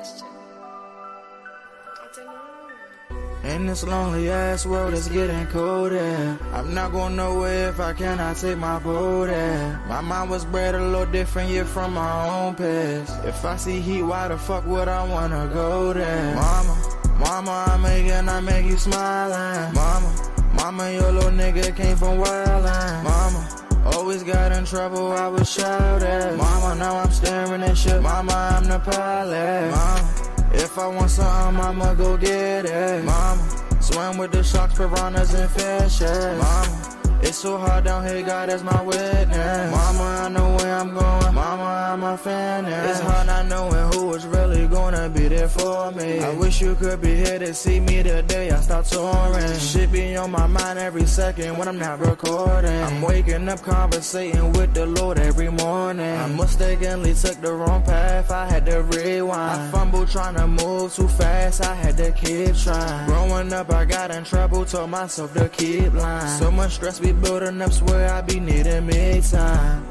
question. I don't know. In this lonely ass world, it's getting colder. I'm not going nowhere if I cannot take my boat there. My mind was bred a little different, yeah, from my own past. If I see heat, why the fuck would I wanna go there? Mama, I make you smile. Mama, your little nigga came from wildin'. Mama, always got in trouble, I was shouted. Mama, now I'm staring at shit. Mama, I'm the pilot. Mama, if I want something, I'ma go get it. Mama, swim with the sharks, piranhas, and fishes. Mama, it's so hard down here, God is my witness. Mama, I know where I'm going. Mama, I'm a fan. It's hard not knowing who is really gonna be there for me. I wish you could be here to see me the day I start touring. Shit be on my mind every second when I'm not recording. I'm waking up conversating with the Lord every morning. I mistakenly took the wrong path, I had to rewind. I fumbled trying to move too fast, I had to keep trying. Growing up, I got in trouble, told myself to keep lying. So much stress be building up, swear I be needing me time.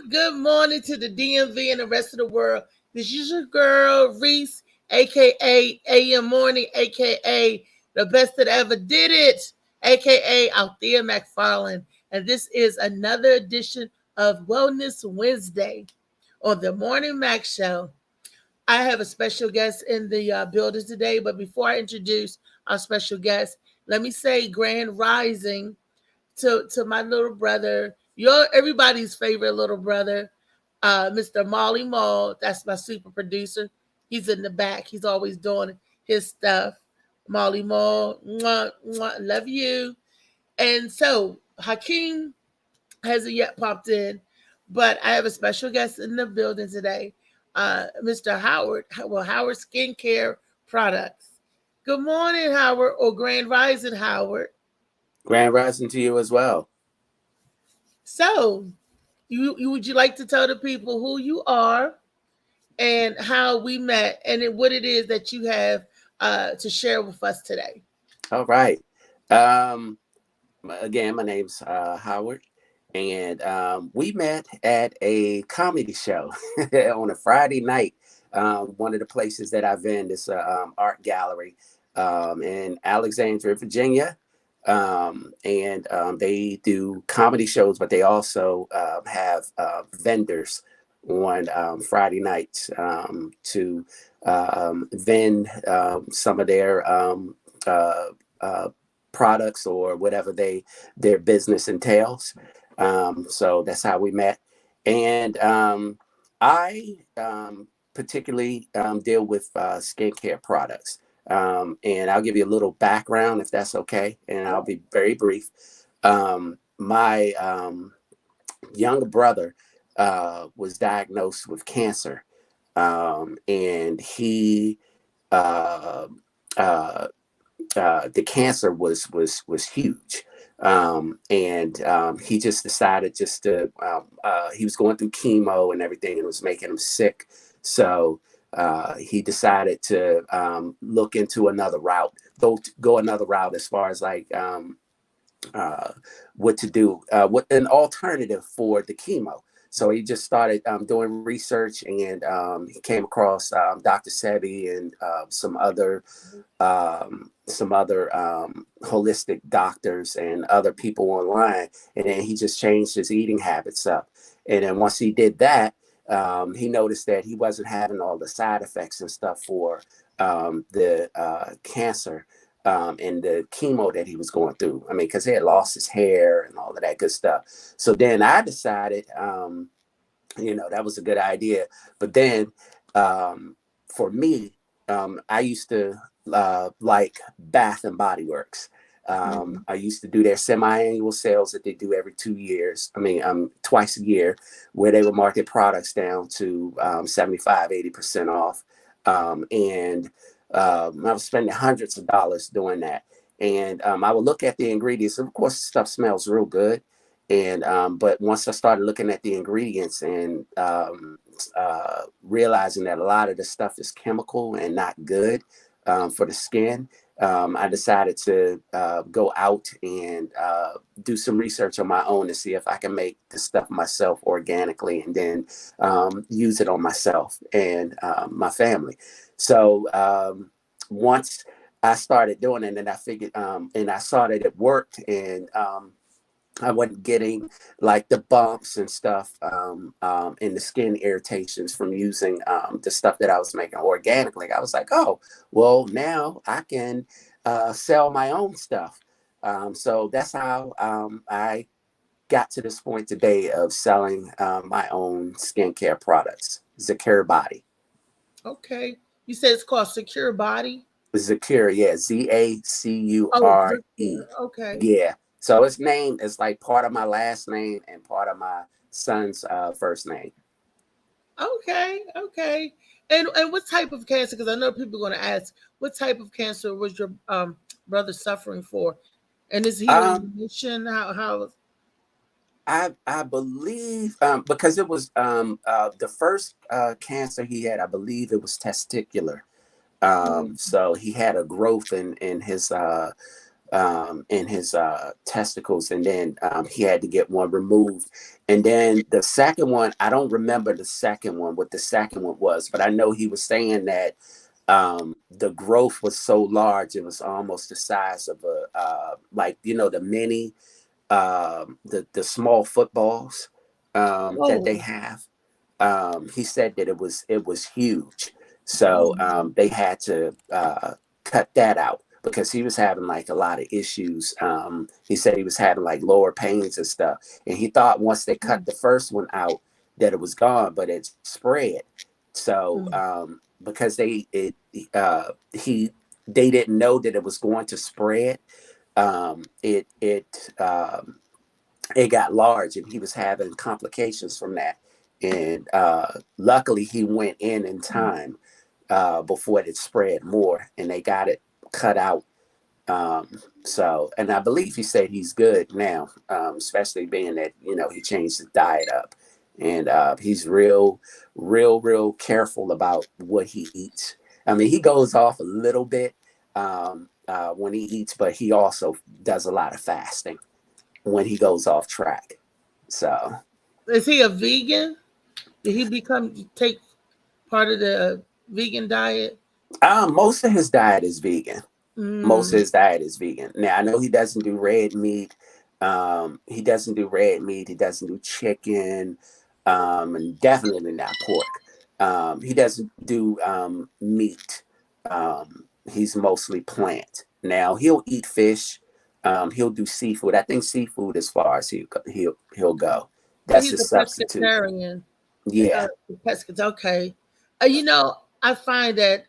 Good morning to the DMV and the rest of the world. This is your girl, Reese, a.k.a. AM Morning, a.k.a. the best that ever did it, a.k.a. Althea McFarlane. And this is another edition of Wellness Wednesday on the Morning Mac Show. I have a special guest in the building today, but before I introduce our special guest, let me say grand rising to my little brother, everybody's favorite little brother, Mr. Molly Mall. That's my super producer. He's in the back. He's always doing his stuff. Molly Mall, mwah, mwah, love you. And so Hakeem hasn't yet popped in, but I have a special guest in the building today, Mr. Howard. Well, Howard Skincare Products. Good morning, Howard, or Grand Rising, Howard. Grand rising to you as well. So, would you like to tell the people who you are and how we met and what it is that you have to share with us today? All right. Again, my name's Howard, and we met at a comedy show on a Friday night. One of the places that I've been is art gallery in Alexandria, Virginia. And they do comedy shows, but they also have vendors on Friday nights to vend some of their products or whatever their business entails. So that's how we met. And I particularly deal with skincare products. And I'll give you a little background if that's okay, and I'll be very brief. My younger brother was diagnosed with cancer, and he the cancer was huge, and he just decided to he was going through chemo and everything, and it was making him sick. So he decided to look into another route, go another route as far as like what to do, what an alternative for the chemo. So he just started doing research, and he came across Dr. Sebi and some other holistic doctors and other people online, and then he just changed his eating habits up. And then once he did that, he noticed that he wasn't having all the side effects and stuff for the cancer and the chemo that he was going through. I mean, because he had lost his hair and all of that good stuff. So then I decided, that was a good idea. But then for me, I used to like Bath and Body Works. I used to do their semi-annual sales that they do every 2 years. Twice a year, where they would market products down to 75, 80% off. And I was spending hundreds of dollars doing that. And I would look at the ingredients. Of course, the stuff smells real good. And but once I started looking at the ingredients and realizing that a lot of the stuff is chemical and not good for the skin, I decided to go out and do some research on my own to see if I can make the stuff myself organically and then use it on myself and my family. So once I started doing it, and I figured, and I saw that it worked, and I wasn't getting like the bumps and stuff and the skin irritations from using the stuff that I was making organically. I was like, oh, well, now I can sell my own stuff. So that's how I got to this point today of selling my own skincare products, Zacure Body. Okay. You said it's called Secure Body? Zacure, yeah, Zacure. Okay. Yeah. So its name is like part of my last name and part of my son's first name. Okay. And what type of cancer? Because I know people are going to ask, what type of cancer was your brother suffering for? And is he in remission? How? I believe because it was the first cancer he had. I believe it was testicular. So he had a growth in his testicles, and then he had to get one removed. And then the second one, I don't remember the second one, what the second one was, but I know he was saying that the growth was so large, it was almost the size of a like, you know, the mini the small footballs that they have. He said that it was huge, so they had to cut that out because he was having like a lot of issues. He said he was having like lower pains and stuff, and he thought once they cut the first one out that it was gone, but it spread. So because they didn't know that it was going to spread, it got large, and he was having complications from that. And luckily he went in time before it spread more, and they got it cut out. So, and I believe he said he's good now, especially being that, you know, he changed his diet up, and he's real careful about what he eats. I mean, he goes off a little bit when he eats, but he also does a lot of fasting when he goes off track. So, is he a vegan? Did he take part of the vegan diet? Most of his diet is vegan. Most of his diet is vegan. Now, I know he doesn't do red meat. He doesn't do red meat. He doesn't do chicken, and definitely not pork. He doesn't do meat. He's mostly plant. Now, he'll eat fish. He'll do seafood. I think seafood as far as he'll go. That's his substitute. Pescatarian. Yeah. Okay. You know, I find that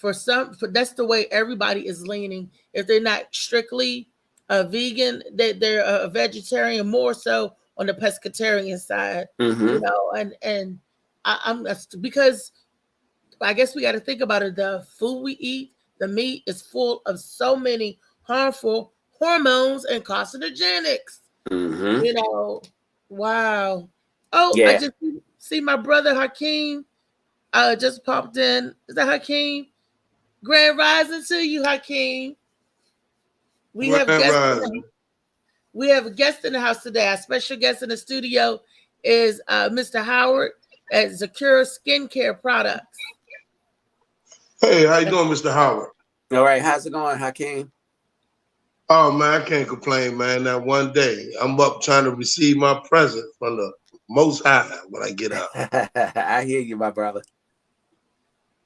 that's the way everybody is leaning. If they're not strictly a vegan, they're a vegetarian, more so on the pescatarian side. You know, and I'm because I guess we got to think about it. The food we eat, the meat is full of so many harmful hormones and carcinogenics. You know, wow. Oh, yeah. I just see my brother Hakeem just popped in. Is that Hakeem? Grand rising to you, Hakeem. We have a guest in the house today. Our special guest in the studio is Mr. Howard at Zacure Skincare Products. Hey, how you doing, Mr. Howard? All right, how's it going, Hakeem? Oh man, I can't complain, man. Not one day. I'm up trying to receive my present from the Most High when I get up. I hear you, my brother.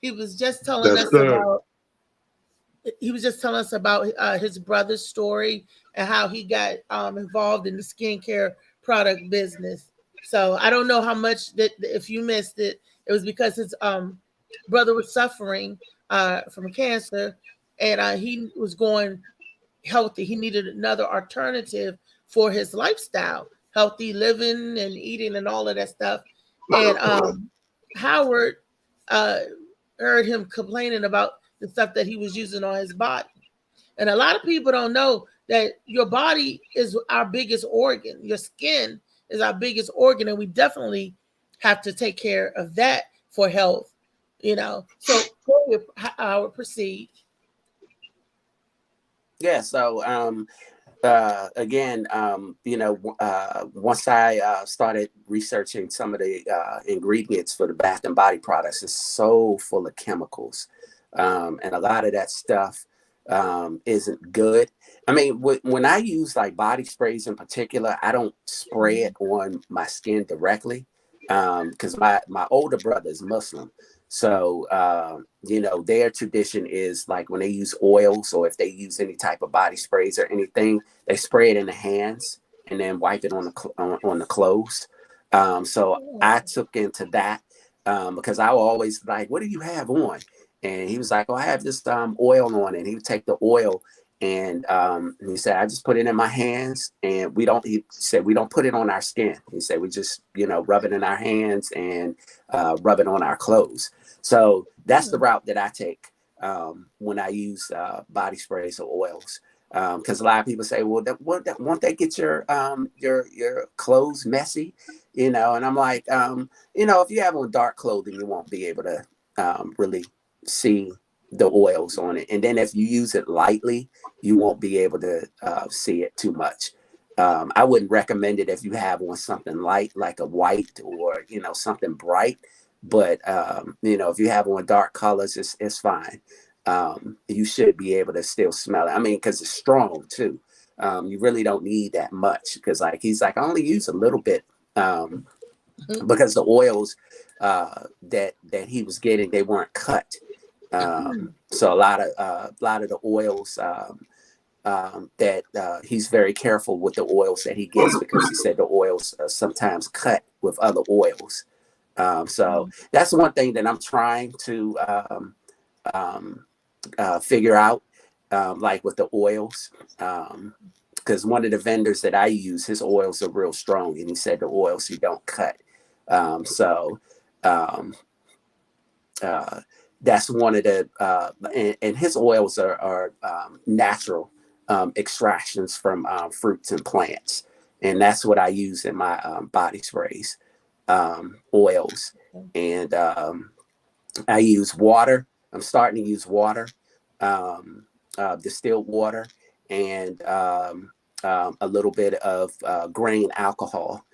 He was just telling us about. He was just telling us about his brother's story and how he got involved in the skincare product business. So I don't know how much that if you missed it, it was because his brother was suffering from cancer, and he healthy. He needed another alternative for his lifestyle, healthy living and eating and all of that stuff. And Howard uh, heard him complaining about the stuff that he was using on his body. And a lot of people don't know that your body is our biggest organ. Your skin is our biggest organ, and we definitely have to take care of that for health. So I would proceed. Yeah. So again, once I started researching some of the ingredients for the Bath and Body products, it's so full of chemicals, and a lot of that stuff isn't good. I mean, when I use like body sprays in particular, I don't spray it on my skin directly, because my older brother is Muslim. So, their tradition is like when they use oils, or if they use any type of body sprays or anything, they spray it in the hands and then wipe it on the clothes. So I took into that, because I was always like, "What do you have on?" And he was like, "Oh, I have this oil on." And he would take the oil and he said, "I just put it in my hands, and he said, we don't put it on our skin." He said, "We just, rub it in our hands and rub it on our clothes." So that's the route that I take when I use body sprays or oils. Because a lot of people say, "Well, won't they get your clothes messy?" And I'm like, if you have on dark clothing, you won't be able to really see the oils on it. And then if you use it lightly, you won't be able to see it too much. I wouldn't recommend it if you have on something light, like a white or, something bright. But, if you have on dark colors, it's fine. You should be able to still smell it. I mean, because it's strong too. You really don't need that much, because he's like, I only use a little bit, because the oils that he was getting, they weren't cut. So a lot of the oils that he's very careful with the oils that he gets, because he said the oils are sometimes cut with other oils. So that's one thing that I'm trying to figure out, like with the oils, because one of the vendors that I use, his oils are real strong, and he said the oils you don't cut. That's one of the, and his oils are natural extractions from fruits and plants. And that's what I use in my body sprays, oils. And I use water. I'm starting to use water, distilled water, and a little bit of grain alcohol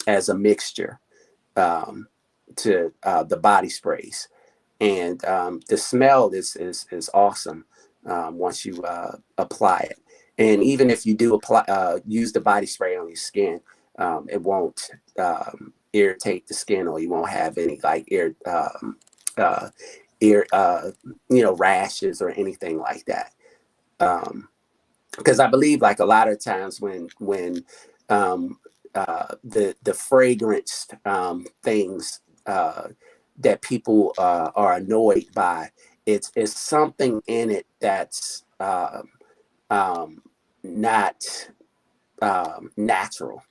as a mixture to the body sprays. And the smell is awesome once you apply it. And even if you do use the body spray on your skin, it won't irritate the skin, or you won't have any like rashes or anything like that. Because I believe like a lot of times when the fragrance things that people are annoyed by, it's something in it that's not natural.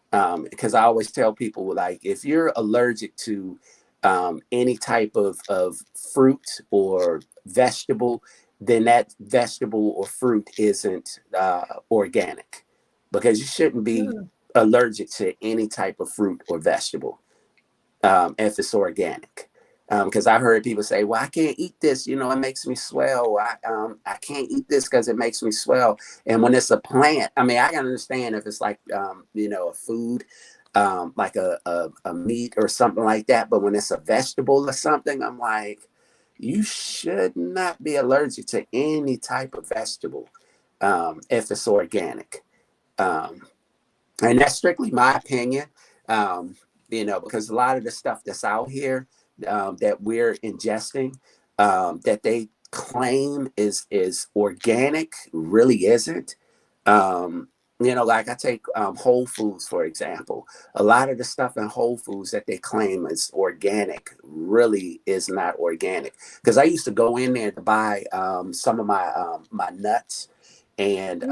Because I always tell people, like, if you're allergic to any type of fruit or vegetable, then that vegetable or fruit isn't organic, because you shouldn't be allergic to any type of fruit or vegetable if it's organic. Because I heard people say, "Well, I can't eat this, it makes me swell. I can't eat this because it makes me swell." And when it's a plant, I mean, I can understand if it's like, a food, like a meat or something like that. But when it's a vegetable or something, I'm like, you should not be allergic to any type of vegetable if it's organic. And that's strictly my opinion, because a lot of the stuff that's out here that we're ingesting, that they claim is organic, really isn't. You know, like I take Whole Foods, for example. A lot of the stuff in Whole Foods that they claim is organic really is not organic. Because I used to go in there to buy some of my nuts, and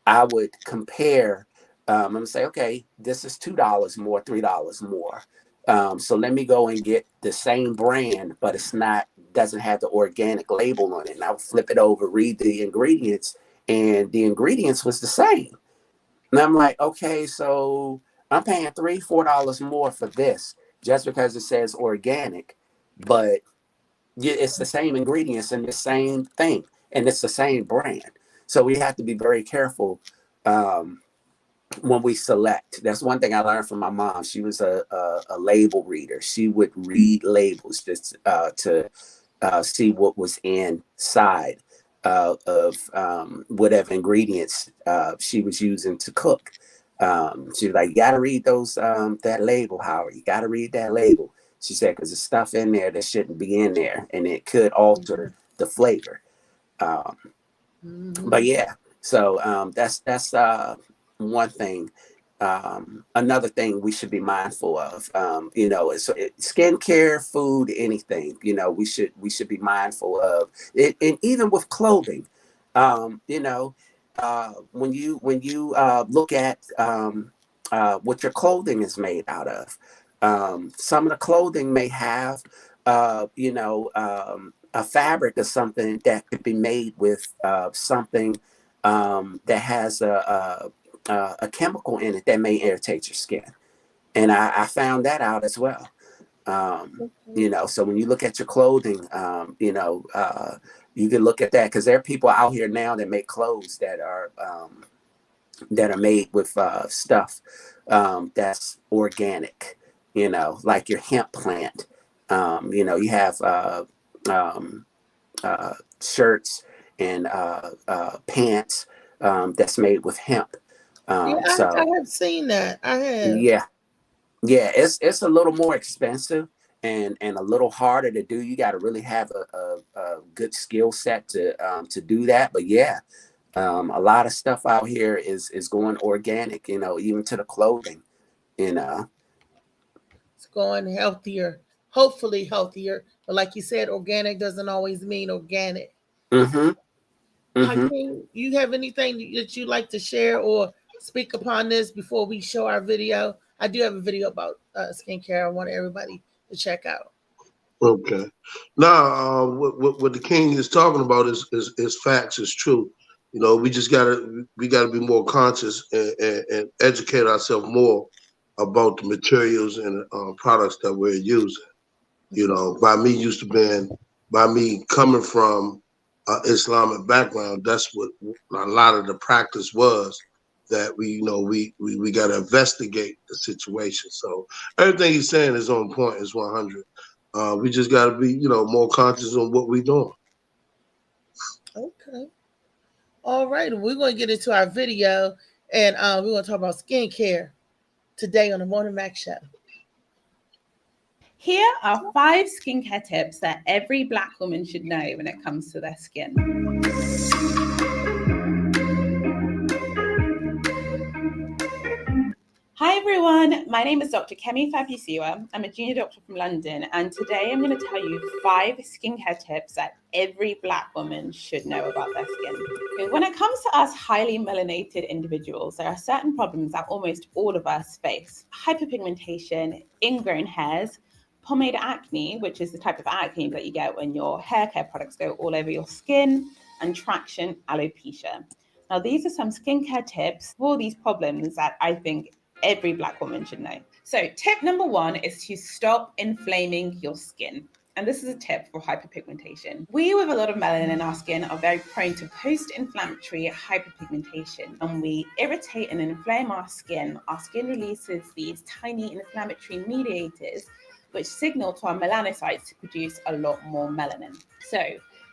I would compare. I'm gonna say, okay, this is $2 more, $3 more. So let me go and get the same brand, but doesn't have the organic label on it. And I'll flip it over, read the ingredients, and the ingredients was the same. And I'm like, okay, so I'm paying $3, $4 more for this just because it says organic, but it's the same ingredients and the same thing, and it's the same brand. So we have to be very careful when we select. That's one thing I learned from my mom. She was a label reader. She would read labels just to see what was inside of whatever ingredients she was using to cook. She was like, you got to read that label, Howard. You got to read that label. She said, because there's stuff in there that shouldn't be in there, and it could alter the flavor. But yeah, so that's one thing. Another thing we should be mindful of, skincare, food, anything, we should be mindful of it. And even with clothing, when you look at what your clothing is made out of, some of the clothing may have, a fabric or something that could be made with something that has a chemical in it that may irritate your skin. And I found that out as well. So when you look at your clothing, you can look at that, because there are people out here now that make clothes that are made with stuff that's organic, like your hemp plant. You have shirts and pants that's made with hemp. I have seen that. I have. Yeah, it's a little more expensive and a little harder to do. You got to really have a good skill set to do that. But yeah, a lot of stuff out here is going organic. Even to the clothing. It's going healthier, hopefully healthier. But like you said, organic doesn't always mean organic. Hakeem, you have anything that you'd like to share or speak upon this before we show our video? I do have a video about skincare I want everybody to check out. Okay. Now, what the king is talking about is facts, is true. We just gotta be more conscious and educate ourselves more about the materials and products that we're using. By me coming from Islamic background, that's what a lot of the practice was. That we got to investigate the situation. So everything he's saying is on point. Is 100. We just got to be more conscious on what we're doing. Okay. All right, we're going to get into our video, and we're going to talk about skincare today on the Morning Mac Show. Here are 5 skincare tips that every Black woman should know when it comes to their skin. Hi everyone, my name is Dr. Kemi Fabusiwa. I'm a junior doctor from London, and today I'm going to tell you 5 skincare tips that every Black woman should know about their skin. Okay, when it comes to us highly melanated individuals, there are certain problems that almost all of us face. Hyperpigmentation, ingrown hairs, pomade acne, which is the type of acne that you get when your hair care products go all over your skin, and traction alopecia. Now, these are some skincare tips for these problems that I think every Black woman should know. So tip number 1 is to stop inflaming your skin. And this is a tip for hyperpigmentation. We with a lot of melanin in our skin are very prone to post-inflammatory hyperpigmentation. And we irritate and inflame our skin releases these tiny inflammatory mediators which signal to our melanocytes to produce a lot more melanin. So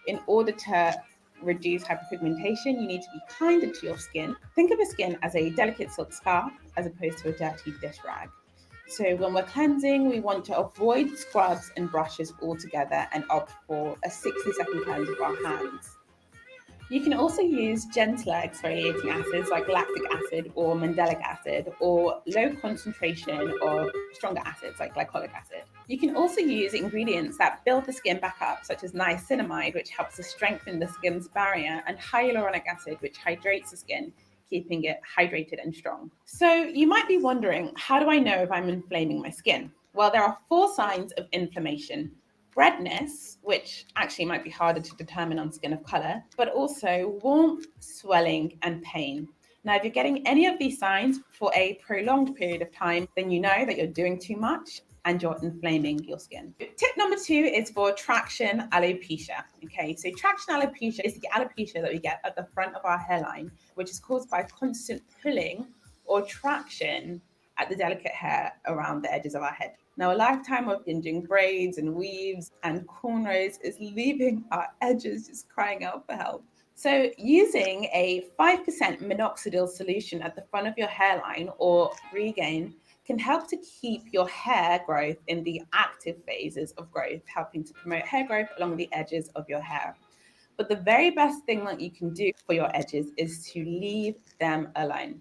in order to reduce hyperpigmentation, you need to be kinder to your skin. Think of your skin as a delicate silk scarf as opposed to a dirty dish rag. So when we're cleansing, we want to avoid scrubs and brushes altogether and opt for a 60-second cleanse of our hands. You can also use gentler exfoliating acids like lactic acid or mandelic acid, or low concentration or stronger acids like glycolic acid. You can also use ingredients that build the skin back up, such as niacinamide, which helps to strengthen the skin's barrier, and hyaluronic acid, which hydrates the skin, keeping it hydrated and strong. So you might be wondering, how do I know if I'm inflaming my skin? Well, there are 4 signs of inflammation. Redness, which actually might be harder to determine on skin of color, but also warmth, swelling, and pain. Now, if you're getting any of these signs for a prolonged period of time, then you know that you're doing too much and you're inflaming your skin. Tip number 2 is for traction alopecia. Okay, so traction alopecia is the alopecia that we get at the front of our hairline, which is caused by constant pulling or traction at the delicate hair around the edges of our head. Now, a lifetime of binging braids and weaves and cornrows is leaving our edges just crying out for help. So using a 5% minoxidil solution at the front of your hairline or Regain can help to keep your hair growth in the active phases of growth, helping to promote hair growth along the edges of your hair. But the very best thing that you can do for your edges is to leave them alone.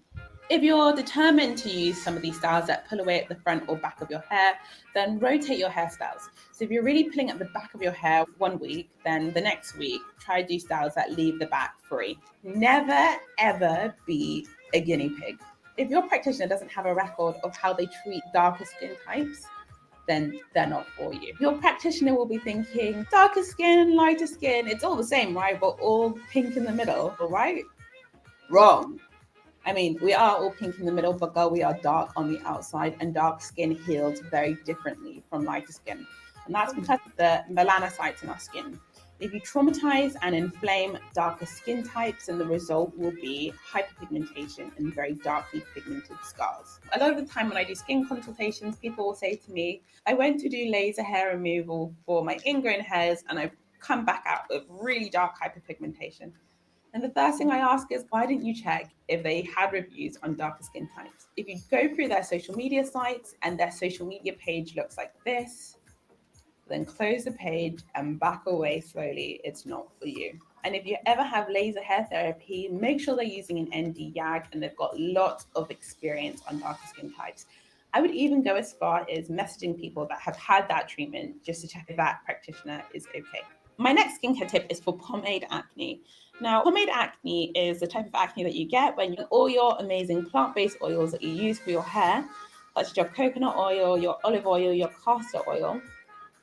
If you're determined to use some of these styles that pull away at the front or back of your hair, then rotate your hairstyles. So if you're really pulling at the back of your hair one week, then the next week, try to do styles that leave the back free. Never, ever be a guinea pig. If your practitioner doesn't have a record of how they treat darker skin types, then they're not for you. Your practitioner will be thinking, darker skin, lighter skin, it's all the same, right? But all pink in the middle, right? Wrong. I mean, we are all pink in the middle, but girl, we are dark on the outside, and dark skin heals very differently from lighter skin. And that's because of the melanocytes in our skin. If you traumatize and inflame darker skin types, then the result will be hyperpigmentation and very darkly pigmented scars. A lot of the time when I do skin consultations, people will say to me, I went to do laser hair removal for my ingrown hairs and I've come back out with really dark hyperpigmentation. And the first thing I ask is, why didn't you check if they had reviews on darker skin types? If you go through their social media sites and their social media page looks like this, then close the page and back away slowly. It's not for you. And if you ever have laser hair therapy, make sure they're using an ND YAG and they've got lots of experience on darker skin types. I would even go as far as messaging people that have had that treatment just to check if that practitioner is okay. My next skincare tip is for pomade acne. Now, pomade acne is the type of acne that you get when all your amazing plant-based oils that you use for your hair, such as your coconut oil, your olive oil, your castor oil,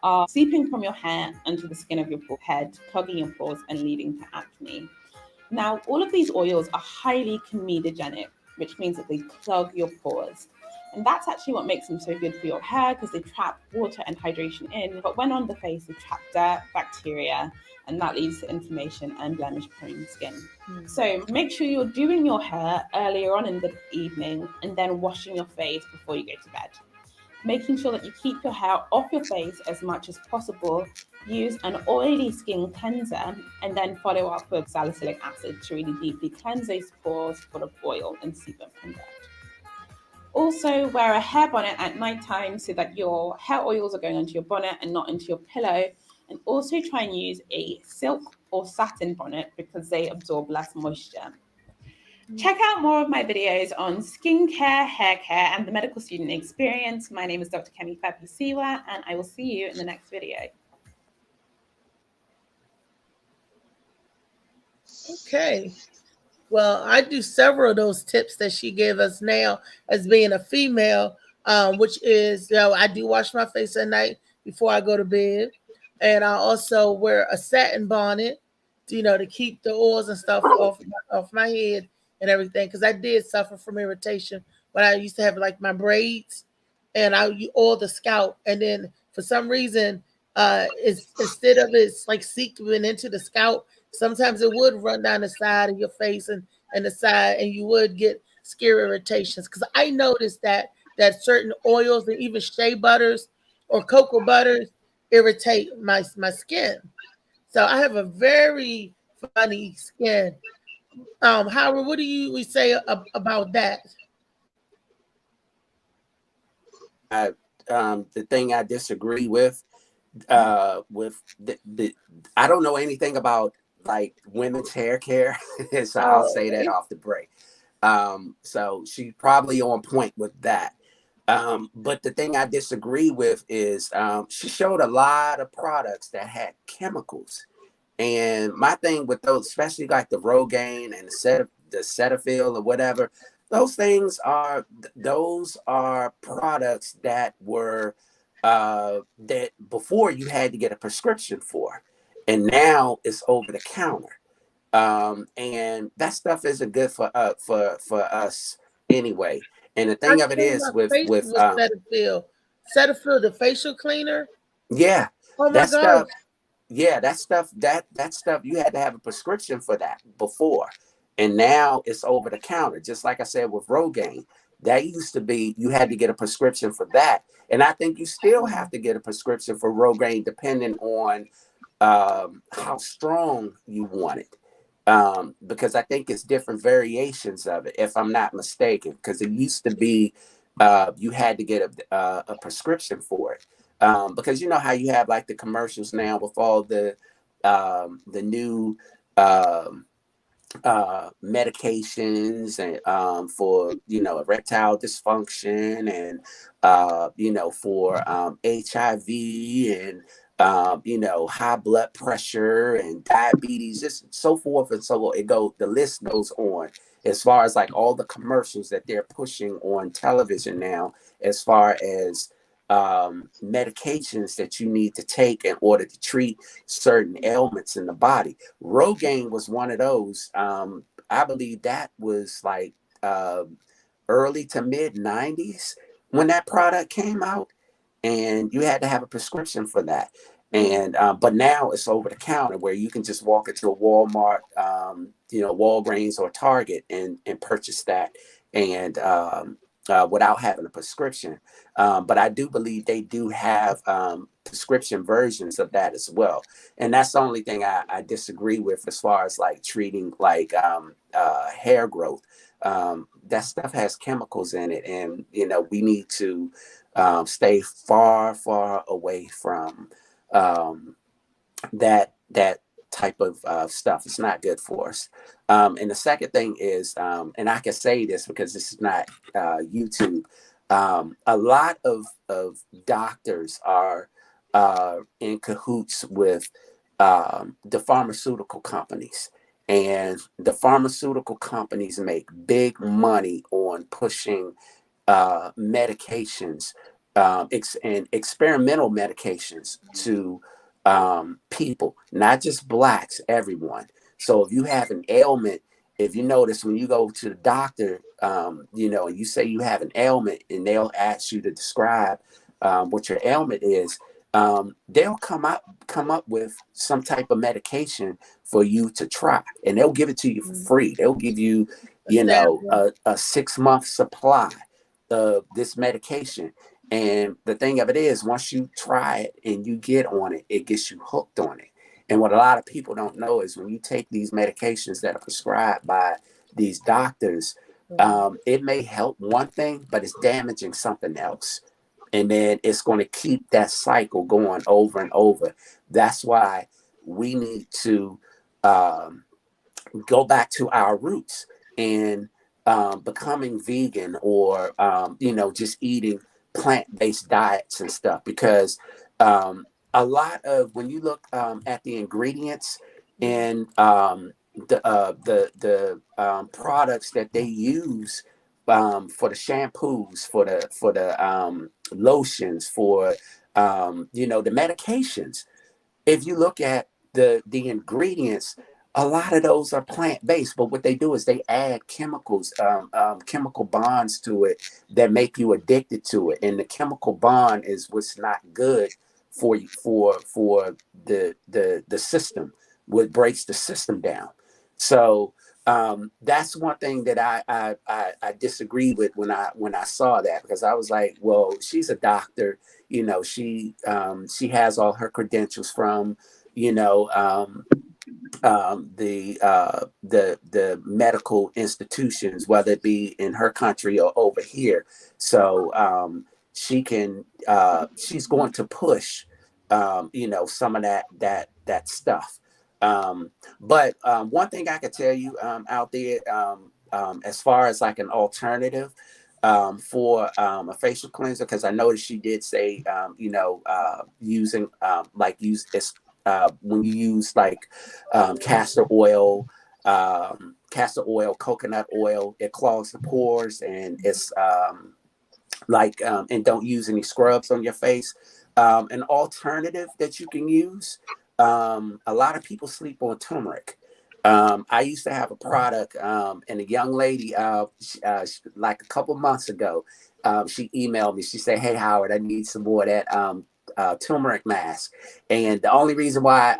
are seeping from your hair onto the skin of your head, clogging your pores and leading to acne. Now, all of these oils are highly comedogenic, which means that they clog your pores. And that's actually what makes them so good for your hair, because they trap water and hydration in. But when on the face, they trap dirt, bacteria, and that leads to inflammation and blemish-prone skin. So make sure you're doing your hair earlier on in the evening and then washing your face before you go to bed. Making sure that you keep your hair off your face as much as possible. Use an oily skin cleanser and then follow up with salicylic acid to really deeply cleanse those pores full of oil and sebum and dirt. Also, wear a hair bonnet at nighttime so that your hair oils are going onto your bonnet and not into your pillow. And also try and use a silk or satin bonnet because they absorb less moisture. Check out more of my videos on skincare, hair care, and the medical student experience. My name is Dr. Kemi Fabisiwa, and I will see you in the next video. Okay. Well, I do several of those tips that she gave us now as being a female, which is, I do wash my face at night before I go to bed. And I also wear a satin bonnet, to keep the oils and stuff off my head and everything. Because I did suffer from irritation when I used to have like my braids and I oil the scalp. And then for some reason, instead of it's like seeping into the scalp, sometimes it would run down the side of your face and the side, and you would get skin irritations. Because I noticed that certain oils and even shea butters or cocoa butters irritate my skin. So I have a very funny skin. Howard, what do we say about that? The thing I disagree with I don't know anything about like women's hair care. So I'll say that Oh, off the break. So she's probably on point with that. But the thing I disagree with is she showed a lot of products that had chemicals. And my thing with those, especially like the Rogaine and the Cetaphil or whatever, those are products that were that before you had to get a prescription for, and now it's over the counter. And that stuff isn't good for us anyway. And the I thing of it clean my is with face with Cetaphil. Cetaphil, the facial cleaner. yeah, Oh my that gosh. stuff. Yeah, that stuff you had to have a prescription for that before. And now it's over the counter. Just like I said with Rogaine. That used to be you had to get a prescription for that. And I think you still have to get a prescription for Rogaine depending on how strong you want it. Because I think it's different variations of it, if I'm not mistaken. Because it used to be you had to get a prescription for it. Because you know how you have like the commercials now with all the new medications and for erectile dysfunction and for HIV and high blood pressure and diabetes, just so forth and so on. The list goes on as far as like all the commercials that they're pushing on television now, as far as medications that you need to take in order to treat certain ailments in the body. Rogaine was one of those. I believe that was like early to mid 90s when that product came out, and you had to have a prescription for that. And but now it's over the counter where you can just walk into a Walmart, Walgreens or Target and purchase that, and without having a prescription. But I do believe they do have prescription versions of that as well. And that's the only thing I disagree with as far as like treating like hair growth. That stuff has chemicals in it, and we need to stay far, far away from that type of stuff. It's not good for us. And the second thing is, and I can say this because this is not YouTube. A lot of doctors are in cahoots with the pharmaceutical companies. And the pharmaceutical companies make big money on pushing medications and experimental medications to people, not just blacks, everyone. So if you have an ailment, if you notice when you go to the doctor, and you say you have an ailment and they'll ask you to describe what your ailment is, they'll come up with some type of medication for you to try, and they'll give it to you for free. They'll give you, a 6-month supply of this medication. And the thing of it is, once you try it and you get on it, it gets you hooked on it. And what a lot of people don't know is when you take these medications that are prescribed by these doctors, it may help one thing, but it's damaging something else. And then it's going to keep that cycle going over and over. That's why we need to go back to our roots and becoming vegan or, just eating plant-based diets and stuff, because a lot of when you look at the ingredients and the products that they use for the shampoos, for the lotions, for the medications, if you look at the ingredients, a lot of those are plant-based, but what they do is they add chemicals, chemical bonds to it that make you addicted to it. And the chemical bond is what's not good for you, for the system, what breaks the system down. So that's one thing that I disagree with when I saw that, because I was like, well, she's a doctor, she has all her credentials from, the medical institutions, whether it be in her country or over here. So she's going to push some of that stuff. But one thing I could tell you out there, as far as like an alternative for a facial cleanser, because I noticed she did say, using use this when you use like castor oil, coconut oil, it clogs the pores, and it's and don't use any scrubs on your face. An alternative that you can use, a lot of people sleep on turmeric. I used to have a product, and a young lady, like a couple months ago, she emailed me. She said, "Hey, Howard, I need some more of that turmeric mask." And the only reason why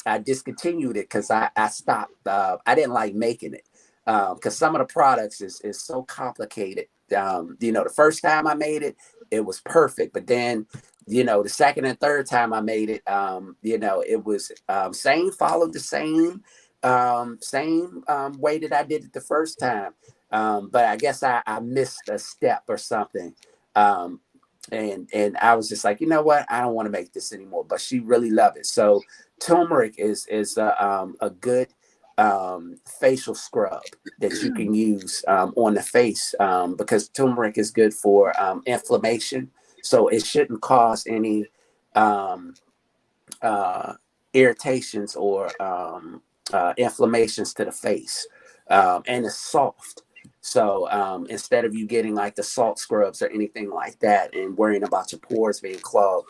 I discontinued it, because I stopped. I didn't like making it, because some of the products is so complicated. The first time I made it, it was perfect, but then the second and third time I made it, it was followed the same way that I did it the first time, but I guess I missed a step or something, and I was just like, you know what, I don't want to make this anymore. But she really loved it. So turmeric is a good facial scrub that you can use on the face, because turmeric is good for inflammation, so it shouldn't cause any irritations or inflammations to the face, and it's soft. So instead of you getting like the salt scrubs or anything like that and worrying about your pores being clogged,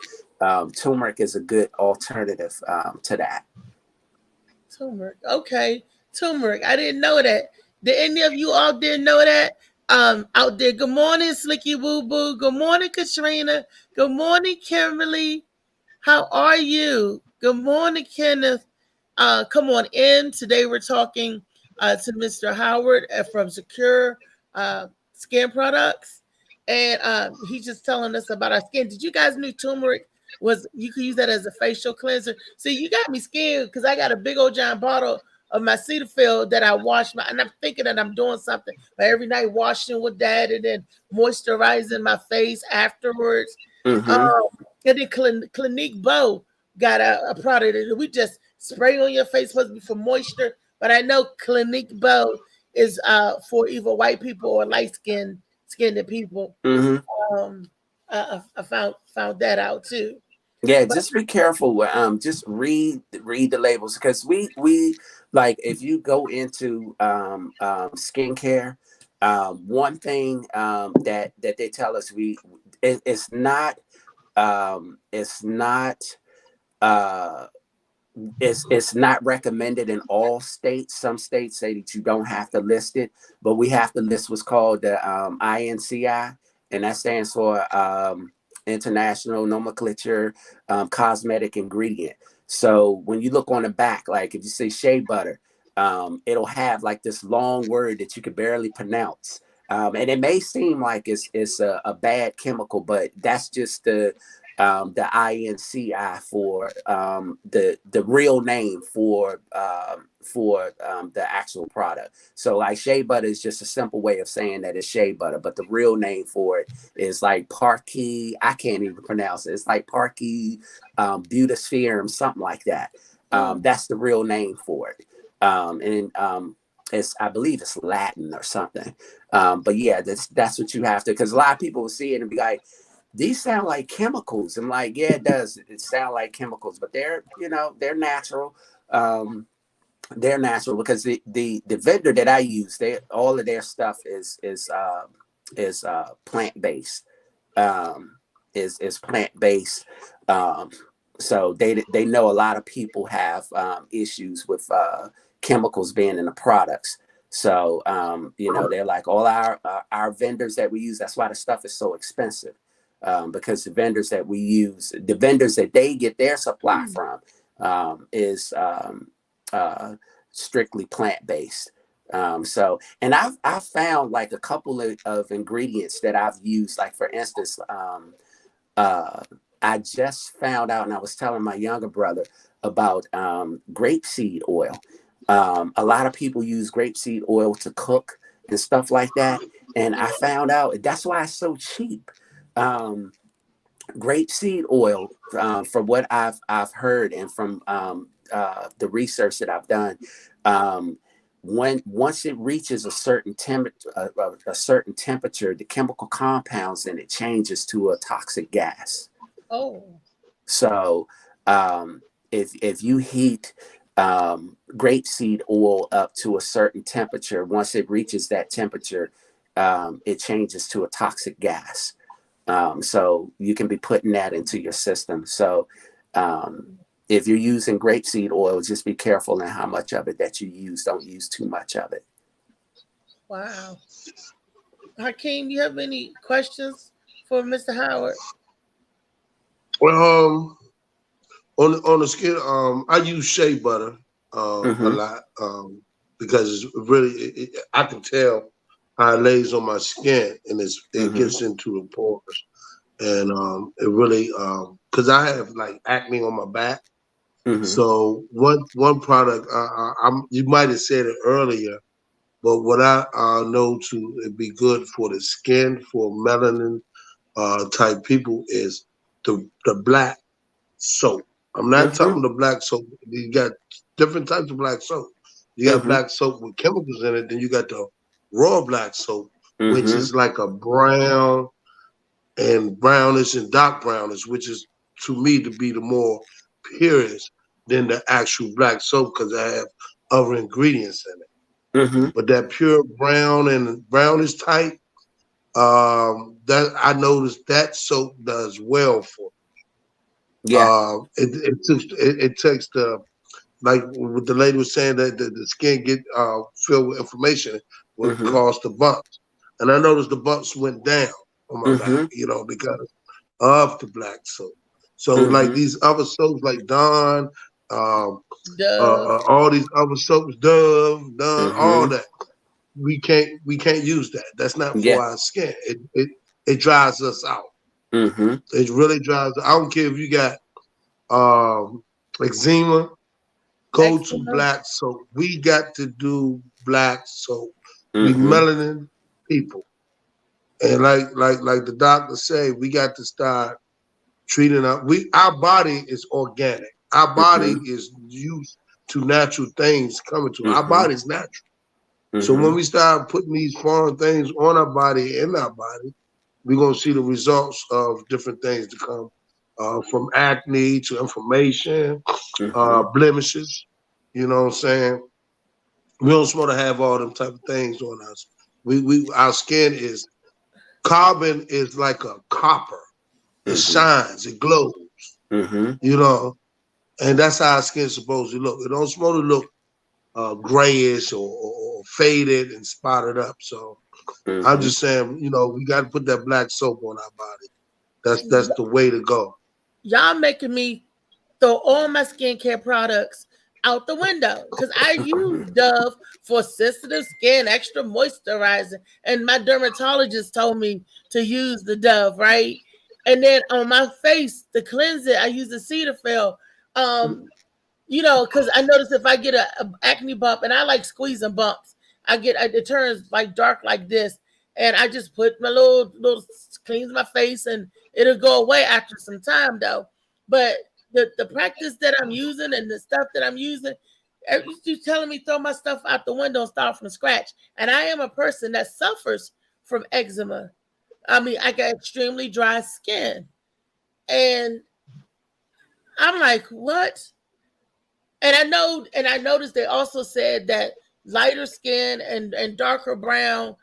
turmeric is a good alternative to that. Turmeric. Okay. Turmeric. I didn't know that. Did any of you out there know that? Out there. Good morning, Slicky Boo Boo. Good morning, Katrina. Good morning, Kimberly. How are you? Good morning, Kenneth. Come on in. Today we're talking to Mr. Howard from Secure Skin Products. And he's just telling us about our skin. Did you guys know turmeric you could use that as a facial cleanser? See, you got me scared because I got a big old giant bottle of my Cetaphil that I wash and I'm thinking that I'm doing something, but every night washing with that and then moisturizing my face afterwards. Mm-hmm. And then Clinique Bow got a product that we just spray on your face, supposed to be for moisture, but I know Clinique Bow is for either white people or light skinned people. Mm-hmm. I found that out too. Yeah, just be careful. Just read the labels, because we like, if you go into skincare, one thing that they tell us, it's not recommended in all states. Some states say that you don't have to list it, but we have to list what's called the INCI, and that stands for International Nomenclature Cosmetic Ingredient. So when you look on the back, like if you say shea butter, it'll have like this long word that you can barely pronounce. And it may seem like it's a bad chemical, but that's just the INCI for the real name for the actual product. So like shea butter is just a simple way of saying that it's shea butter, but the real name for it is like Parkey. I can't even pronounce it. It's like Parkey Butyrosferum, something like that. That's the real name for it. I believe it's Latin or something. But yeah, that's what you have to, because a lot of people will see it and be like, these sound like chemicals. I'm like, yeah, it does. It sound like chemicals, but they're natural. They're natural because the vendor that I use, all of their stuff is plant based. Is plant based. So they know a lot of people have issues with chemicals being in the products. So they're like, all our vendors that we use, that's why the stuff is so expensive. Because the vendors that we use, the vendors that they get their supply from, is strictly plant-based. And I've found like a couple of ingredients that I've used. Like for instance, I just found out, and I was telling my younger brother about grapeseed oil. A lot of people use grapeseed oil to cook and stuff like that. And I found out that's why it's so cheap. Grapeseed oil, from what I've heard and from the research that I've done, once it reaches a certain temperature, the chemical compounds in it changes to a toxic gas. Oh. So if you heat grapeseed oil up to a certain temperature, once it reaches that temperature, it changes to a toxic gas. So you can be putting that into your system. So if you're using grapeseed oil, just be careful in how much of it that you use. Don't use too much of it. Wow. Hakeem, you have any questions for Mr. Howard? Well, on the skin, I use shea butter a lot because it's really, I can tell how it lays on my skin, and it gets into the pores, and it really, because I have like acne on my back. So one product, you might have said it earlier, but what I know to be good for the skin, for melanin type people, is the black soap. I'm not talking the black soap. You got different types of black soap. You got black soap with chemicals in it. Then you got the raw black soap, which is like a brown and brownish and dark brownish, which is to me to be the more purest than the actual black soap because I have other ingredients in it. But that pure brown and brownish type, that I noticed that soap does well for. Yeah. It takes the, like what the lady was saying, that the skin get filled with inflammation, what caused the bumps. And I noticed the bumps went down on my back, because of the black soap. So like these other soaps like Dawn, all these other soaps, Dove, all that, we can't use that. That's not for our skin. It dries us out. It really dries. I don't care if you got eczema, go to black soap. We got to do black soap. We melanin people, and like the doctor say, we got to start treating our body is organic. Our body is used to natural things coming to our body is natural. So when we start putting these foreign things on our body, in our body, we're going to see the results of different things to come, from acne to inflammation, blemishes. You know what I'm saying? We don't want to have all them type of things on us. Our skin is, carbon is like a copper. It shines, it glows, and that's how our skin's supposed to look. It don't supposed to look grayish or faded and spotted up. So I'm just saying, we got to put that black soap on our body. That's the way to go. Y'all making me throw all my skincare products out the window because I use Dove for sensitive skin, extra moisturizing, and my dermatologist told me to use the Dove, right? And then on my face to cleanse it, I use the Cetaphil. Because I notice if I get a acne bump, and I like squeezing bumps, it turns like dark like this, and I just put my little cleans my face, and it'll go away after some time though. But the practice that I'm using and the stuff that I'm using, you telling me throw my stuff out the window and start from scratch. And I am a person that suffers from eczema. I mean, I got extremely dry skin, and I'm like, what? And I noticed they also said that lighter skin and darker brown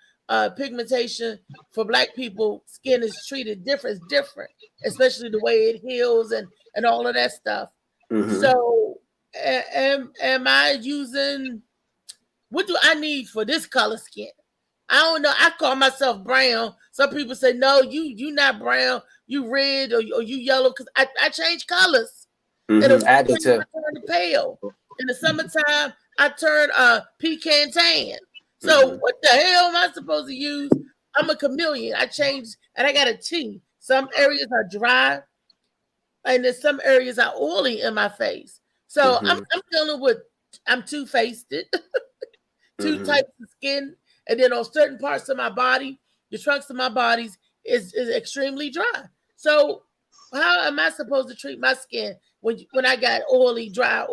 pigmentation for Black people, skin is treated different. It's different, especially the way it heals and all of that stuff. So am I using, what do I need for this color skin? I don't know. I call myself brown. Some people say, no, you not brown. You red or you yellow, because I change colors. I do too. I turn pale. In the summertime, I turn pecan tan. So what the hell am I supposed to use? I'm a chameleon. I change, and I got a T. Some areas are dry, and then some areas are oily in my face. So I'm dealing with, I'm two-faced, two types of skin. And then on certain parts of my body, the trunks of my bodies is extremely dry. So How am I supposed to treat my skin when I got oily, dry?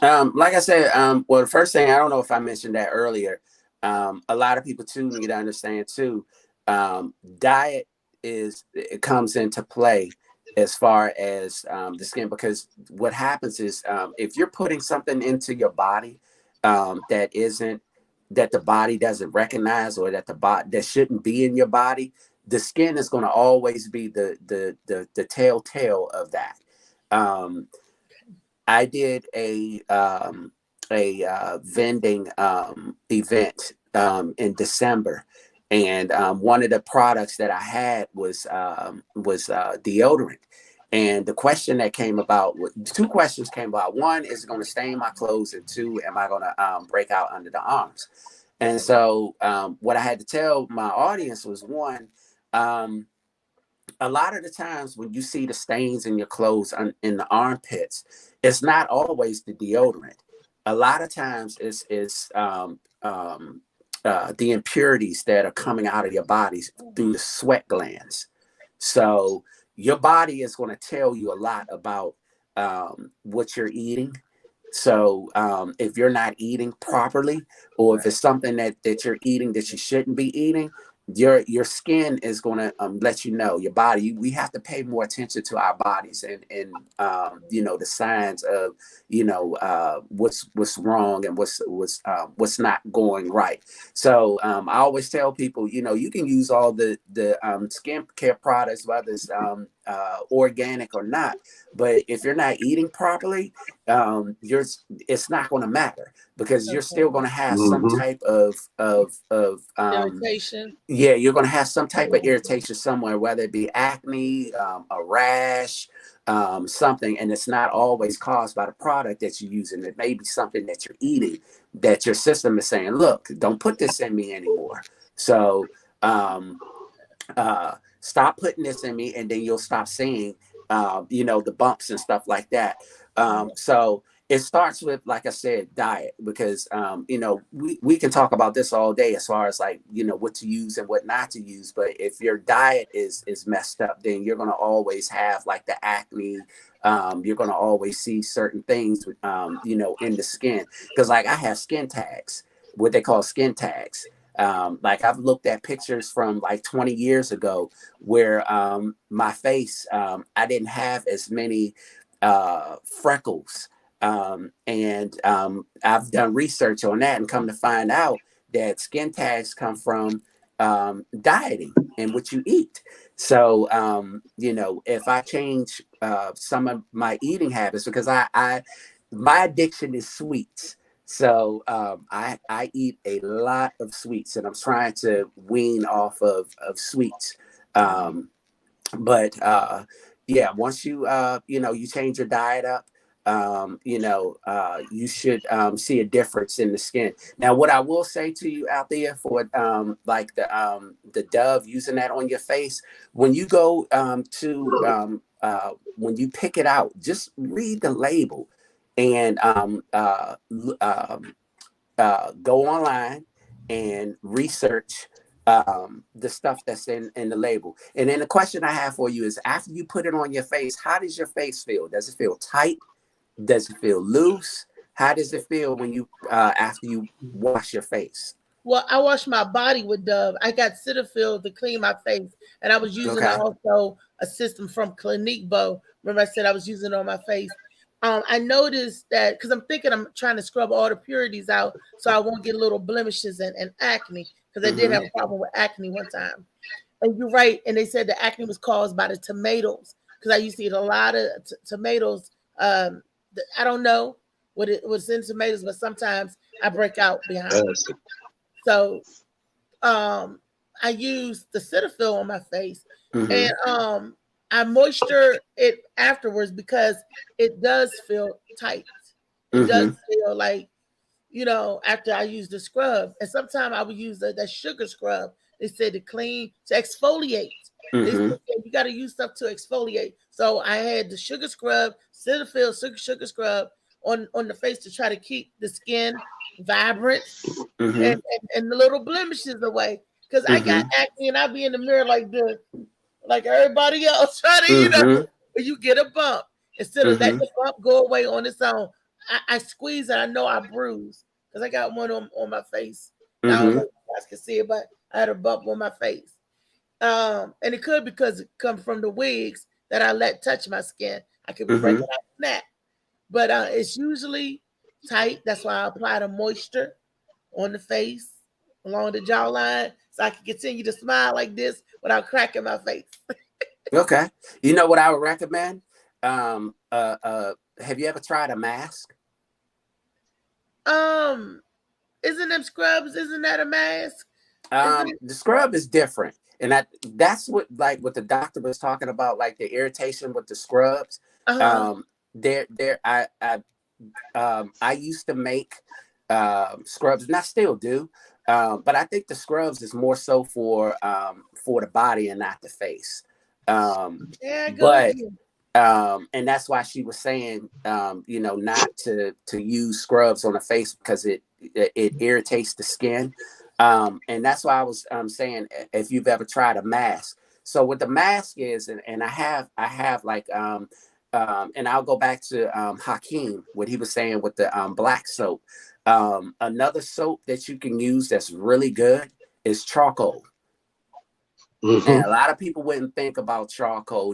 Like I said, well, the first thing, I don't know if I mentioned that earlier. A lot of people too need to understand too. Diet it comes into play as far as the skin, because what happens is if you're putting something into your body that the body doesn't recognize, or that shouldn't be in your body, the skin is going to always be the telltale of that. I did a vending event in December, and one of the products that I had was deodorant. And the question that came about, two questions came about. One, is it going to stain my clothes? And two, am I going to break out under the arms? And so what I had to tell my audience was, one, a lot of the times when you see the stains in your clothes in the armpits, it's not always the deodorant. A lot of times it's the impurities that are coming out of your bodies through the sweat glands. So your body is going to tell you a lot about what you're eating. So if you're not eating properly, or if it's something that you're eating that you shouldn't be eating, your skin is going to let you know. Your body, we have to pay more attention to our bodies and the signs of what's wrong and what's not going right. So I always tell people, you can use all the skincare products, whether it's organic or not, but if you're not eating properly, it's not going to matter, because you're still going to have some type of irritation. Yeah, you're going to have some type of irritation somewhere, whether it be acne, a rash, something, and it's not always caused by the product that you're using. It may be something that you're eating that your system is saying, look, don't put this in me anymore. So stop putting this in me, and then you'll stop seeing the bumps and stuff like that. So it starts with, like I said, diet, because we can talk about this all day as far as what to use and what not to use. But if your diet is messed up, then you're going to always have like the acne. You're going to always see certain things in the skin, because like I have skin tags, what they call skin tags. Like I've looked at pictures from like 20 years ago where my face, I didn't have as many freckles. And I've done research on that and come to find out that skin tags come from dieting and what you eat. So, if I change some of my eating habits, because my addiction is sweets. So I eat a lot of sweets, and I'm trying to wean off of sweets. But once you you change your diet up, you should see a difference in the skin. Now, what I will say to you out there for like the Dove, using that on your face, when you go when you pick it out, just read the label and go online and research the stuff that's in the label. And then the question I have for you is, after you put it on your face, how does your face feel? Does it feel tight? Does it feel loose? How does it feel when you after you wash your face? Well, I wash my body with Dove. I got Cetaphil to clean my face, and I was using also a system from Clinique Bow. Remember, I said I was using it on my face. I noticed that because I'm thinking I'm trying to scrub all the purities out so I won't get little blemishes and acne, because I did have a problem with acne one time. And you're right. And they said the acne was caused by the tomatoes, because I used to eat a lot of tomatoes. I don't know what it was in tomatoes, but sometimes I break out behind it. So I use the Cetaphil on my face, and I moisture it afterwards, because it does feel tight. It does feel like, after I use the scrub. And sometimes I would use that sugar scrub. They said to exfoliate. They said you got to use stuff to exfoliate. So I had the sugar scrub, Cetaphil sugar scrub on the face to try to keep the skin vibrant and the little blemishes away. Because I got acne, and I'll be in the mirror like this. like everybody else. Try to, when you get a bump, instead of letting the bump go away on its own, I squeeze it. I know I bruise because I got one on my face. I don't know if you guys can see it, but I had a bump on my face. And it could because it comes from the wigs that I let touch my skin. I could break it out from that. But it's usually tight. That's why I apply the moisture on the face along the jawline so I can continue to smile like this without cracking my face. Okay. You know what I would recommend? Have you ever tried a mask? Isn't them scrubs? Isn't that a mask? The scrub is different. And that's what the doctor was talking about, like the irritation with the scrubs. I used to make scrubs, and I still do. But I think the scrubs is more so for the body and not the face. And that's why she was saying, not to use scrubs on the face because it irritates the skin. And that's why I was saying if you've ever tried a mask. So what the mask is, and I have like and I'll go back to Hakeem, what he was saying with the black soap. Another soap that you can use that's really good is charcoal. And a lot of people wouldn't think about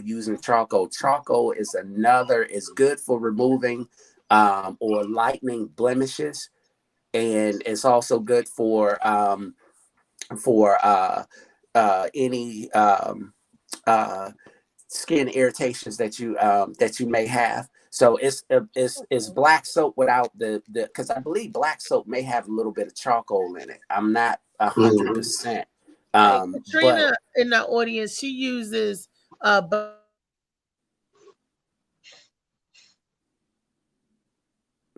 using charcoal. Charcoal is good for removing or lightening blemishes. And it's also good for any skin irritations that you may have. So it's black soap without the because I believe black soap may have a little bit of charcoal in it. I'm not 100%. Katrina in the audience, she uses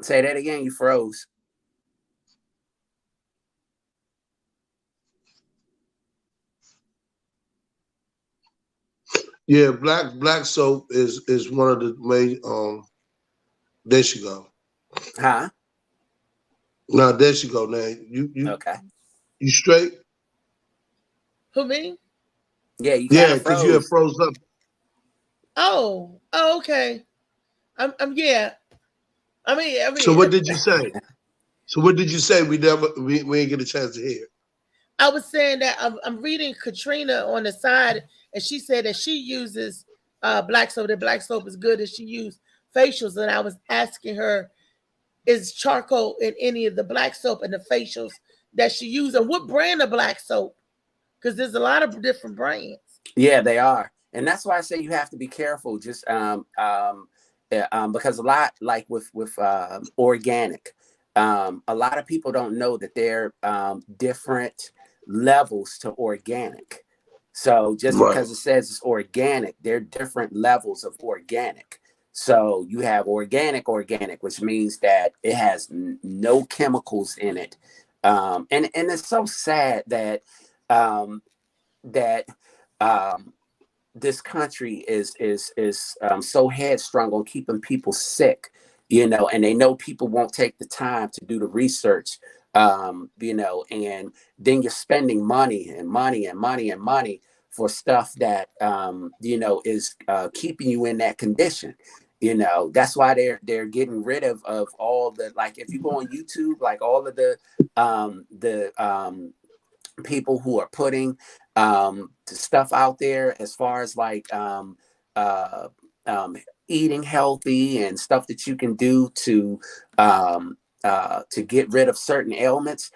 say that again. You froze. Yeah, black soap is one of the main. There she go. Huh? No, there she go. Now you okay? You straight? Who, me? Yeah, you because you have froze up. Oh, okay. I'm yeah. I mean. So what did you say? We ain't get a chance to hear. I was saying that I'm reading Katrina on the side, and she said that she uses black soap. That black soap is good, and she used facials. And I was asking her, is charcoal in any of the black soap and the facials that she uses, and what brand of black soap? Because there's a lot of different brands. Yeah, they are, and that's why I say you have to be careful. Just because a lot, like with organic, a lot of people don't know that there are different levels to organic. So just because it says it's organic, there are different levels of organic. So you have organic, which means that it has no chemicals in it, and it's so sad that this country is so headstrong on keeping people sick, and they know people won't take the time to do the research, and then you're spending money for stuff that is keeping you in that condition. That's why they're getting rid of all the, like, if you go on YouTube, like all of the people who are putting stuff out there as far as like eating healthy and stuff that you can do to get rid of certain ailments,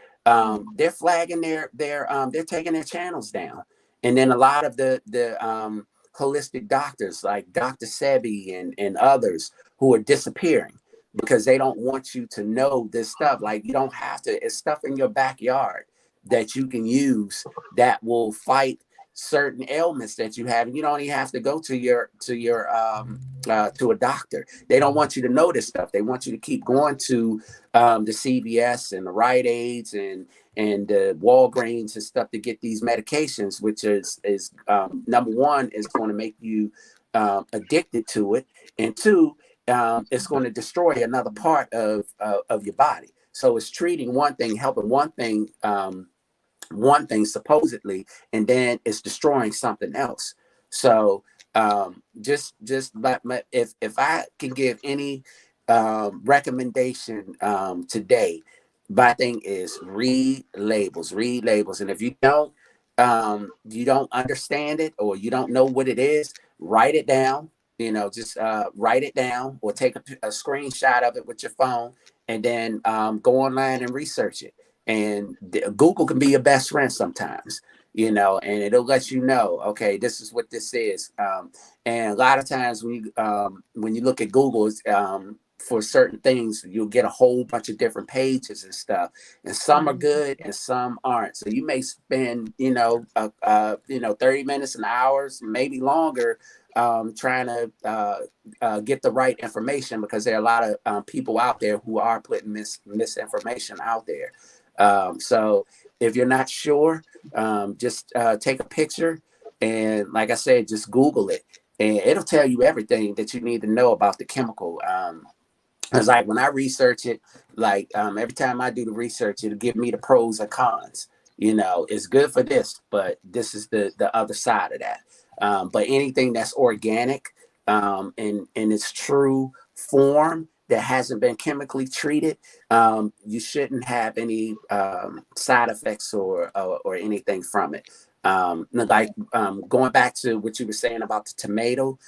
they're flagging they're taking their channels down. And then a lot of the holistic doctors like Dr. Sebi and others who are disappearing because they don't want you to know this stuff. Like, you don't have to, it's stuff in your backyard that you can use that will fight certain ailments that you have. And you don't even have to go to a doctor. They don't want you to know this stuff. They want you to keep going to the CVS and the Rite Aids and the Walgreens and stuff to get these medications, which is number one, is going to make you addicted to it, and two, it's going to destroy another part of your body. So it's treating one thing, helping one thing supposedly, and then it's destroying something else. So if I can give any recommendation today, my thing is read labels, and if you don't understand it or you don't know what it is, write it down. Just write it down or take a screenshot of it with your phone, and then go online and research it. And Google can be your best friend sometimes, and it'll let you know, okay, this is what this is. And a lot of times when you look at Google, for certain things, you'll get a whole bunch of different pages and stuff, and some are good and some aren't. So you may spend 30 minutes and hours, maybe longer, trying to get the right information, because there are a lot of people out there who are putting misinformation out there. So if you're not sure, just take a picture, and like I said, just Google it, and it'll tell you everything that you need to know about the chemical. It's like when I research it, like every time I do the research, it'll give me the pros and cons. It's good for this, but this is the other side of that. But anything that's organic in its true form, that hasn't been chemically treated, you shouldn't have any side effects or anything from it. Going back to what you were saying about the tomato,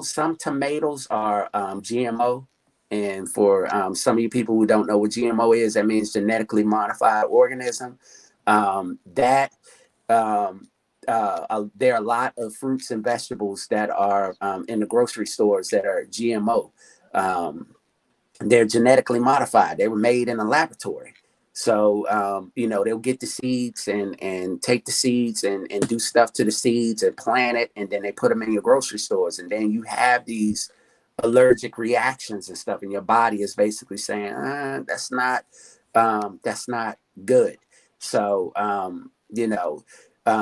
some tomatoes are GMO. And for some of you people who don't know what GMO is, that means genetically modified organism. There are a lot of fruits and vegetables that are in the grocery stores that are GMO. They're genetically modified. They were made in a laboratory. So, they'll get the seeds and take the seeds and do stuff to the seeds and plant it. And then they put them in your grocery stores. And then you have these allergic reactions and stuff. And your body is basically saying, that's not good. So,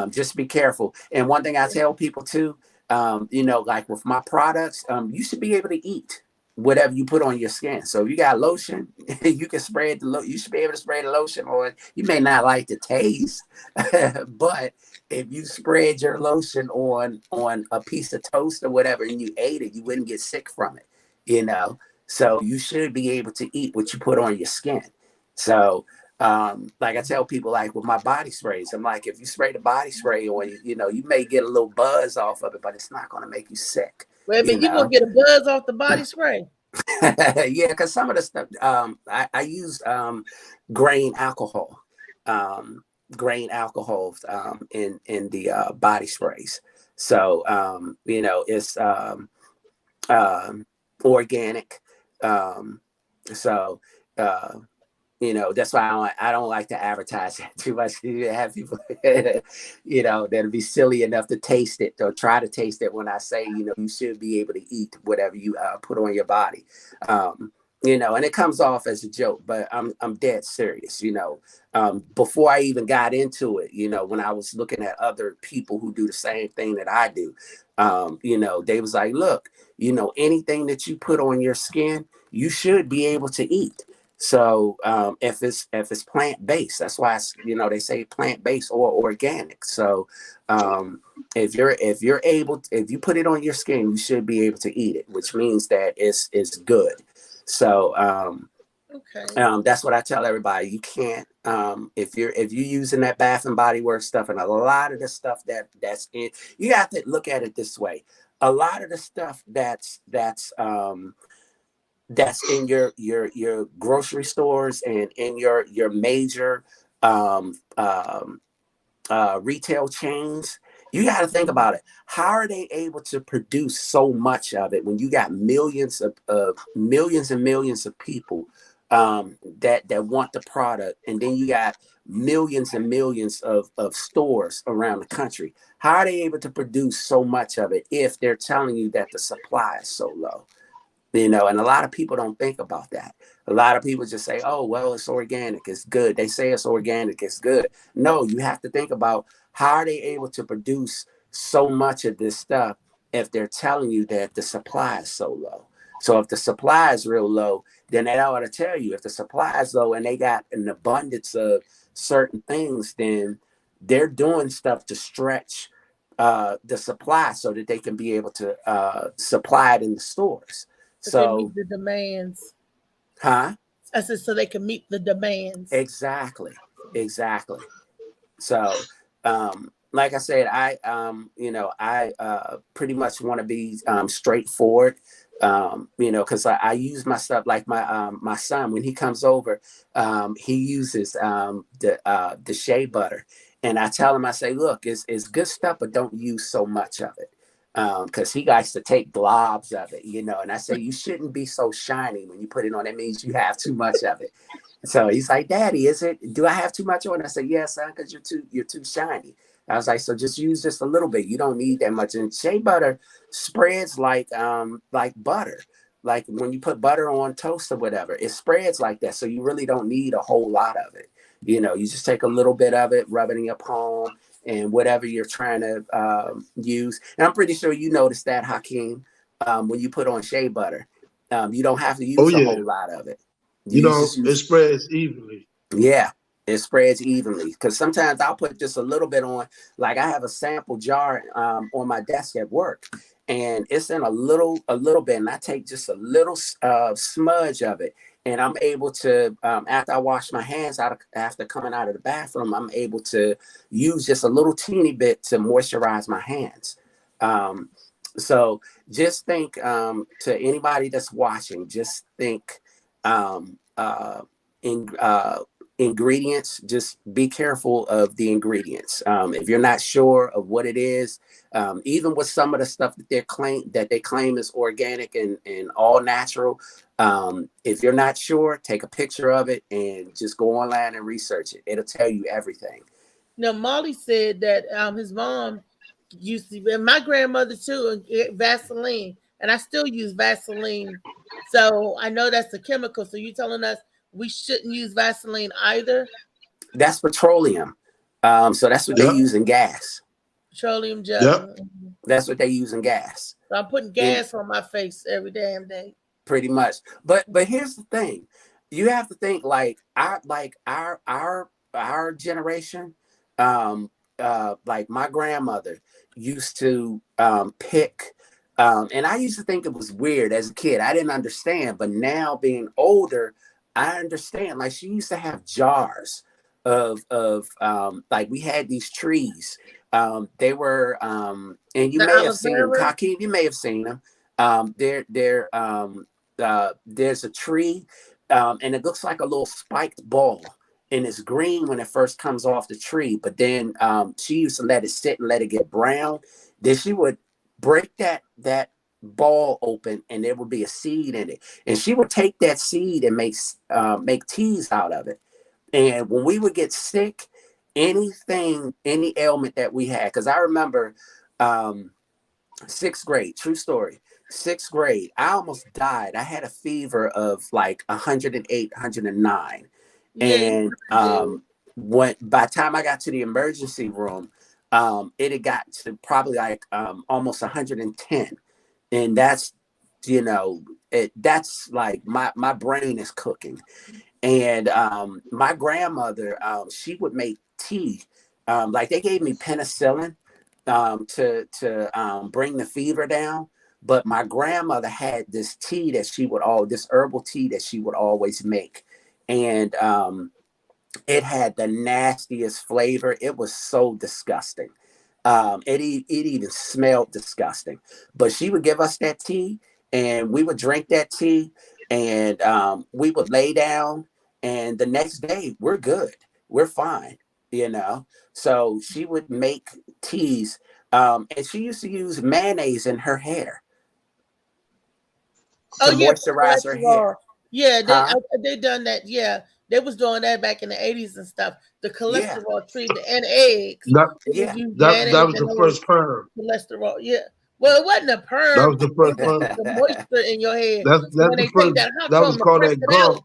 just be careful. And one thing I tell people too, like with my products, you should be able to eat whatever you put on your skin. So if you got lotion, you can spray it. You should be able to spray the lotion on. You may not like the taste, but if you spread your lotion on a piece of toast or whatever, and you ate it, you wouldn't get sick from it. So you should be able to eat what you put on your skin. So like I tell people, like with my body sprays, I'm like, if you spray the body spray on, you may get a little buzz off of it, but it's not going to make you sick. Wait a minute, you gonna get a buzz off the body spray? Yeah, because some of the stuff I use grain alcohol in the body sprays. So it's organic. That's why I don't like to advertise it too much. You have people, that'll be silly enough to taste it or try to taste it when I say, you should be able to eat whatever you put on your body. And it comes off as a joke, but I'm dead serious. Before I even got into it, when I was looking at other people who do the same thing that I do, they was like, look, anything that you put on your skin, you should be able to eat. So if it's plant-based, that's why they say plant-based or organic. So if you put it on your skin, you should be able to eat it, which means that it's good. So okay. That's what I tell everybody. You can't if you're using that Bath and Body Works stuff, and a lot of the stuff that's in, you have to look at it this way. A lot of the stuff that's in your grocery stores and in your major retail chains, you got to think about it. How are they able to produce so much of it when you got millions and millions of people that want the product, and then you got millions and millions of stores around the country? How are they able to produce so much of it if they're telling you that the supply is so low? And a lot of people don't think about that. A lot of people just say, oh, well, it's organic, it's good. They say it's organic, it's good. No, you have to think about, how are they able to produce so much of this stuff if they're telling you that the supply is so low? So if the supply is real low, then that ought to tell you, if the supply is low and they got an abundance of certain things, then they're doing stuff to stretch the supply so that they can be able to supply it in the stores. So they meet the demands. Huh? I said so they can meet the demands. Exactly. So, like I said, I pretty much want to be straightforward. Because I use my stuff like my son when he comes over, he uses the shea butter, and I tell him, I say, look, it's good stuff, but don't use so much of it, because he likes to take globs of it, and I say you shouldn't be so shiny when you put it on. That means you have too much of it. So he's like, Daddy, do I have too much on? I said, yes, son, because you're too shiny. I was like, so just use just a little bit. You don't need that much. And shea butter spreads like butter. Like when you put butter on toast or whatever, it spreads like that. So you really don't need a whole lot of it. You just take a little bit of it, rub it in your palm, and whatever you're trying to use. And I'm pretty sure you noticed that, Hakeem, when you put on shea butter, you don't have to use a whole lot of it. It spreads evenly. Yeah. It spreads evenly, because sometimes I'll put just a little bit on. Like I have a sample jar on my desk at work, and it's in a little bit, and I take just a little smudge of it, and I'm able to, after I wash my hands after coming out of the bathroom, I'm able to use just a little teeny bit to moisturize my hands. So just think, to anybody that's watching, just think ingredients. Just be careful of the ingredients. If you're not sure of what it is, even with some of the stuff that they claim is organic and all natural, if you're not sure, take a picture of it and just go online and research it. It'll tell you everything. Now, Molly said that his mom used to, and my grandmother too, Vaseline, and I still use Vaseline. So I know that's a chemical. So you're telling us we shouldn't use Vaseline either? That's petroleum. So that's what they use in gas. Petroleum gel. Yep. That's what they use in gas. So I'm putting gas on my face every damn day. Pretty much. But here's the thing. You have to think like our generation, like my grandmother used to pick, and I used to think it was weird as a kid. I didn't understand, but now being older, I understand. Like she used to have jars of like we had these trees. They were and you may have seen them, Hakeem, you may have seen them. There's a tree, and it looks like a little spiked ball, and it's green when it first comes off the tree. But then she used to let it sit and let it get brown. Then she would break that ball open, and there would be a seed in it, and she would take that seed and make teas out of it. And when we would get sick, any ailment that we had, because I remember 6th grade, true story, 6th grade, I almost died. I had a fever of like 108, 109. And by the time I got to the emergency room, it had got to probably like almost 110. And that's, that's like my brain is cooking. And my grandmother, she would make tea. Like they gave me penicillin to bring the fever down. But my grandmother had this tea that this herbal tea that she would always make. And it had the nastiest flavor. It was so disgusting. It even smelled disgusting. But she would give us that tea, and we would drink that tea, and we would lay down, and the next day we're good. We're fine, So she would make teas, and she used to use mayonnaise in her hair to moisturize her hair. Yeah, they done that. Yeah, they was doing that back in the 80s and stuff. The cholesterol treatment and eggs. That was the first perm. Cholesterol, yeah. Well, it wasn't a perm. That was the first perm. The moisture in your head. That's the first. That was called that gunk.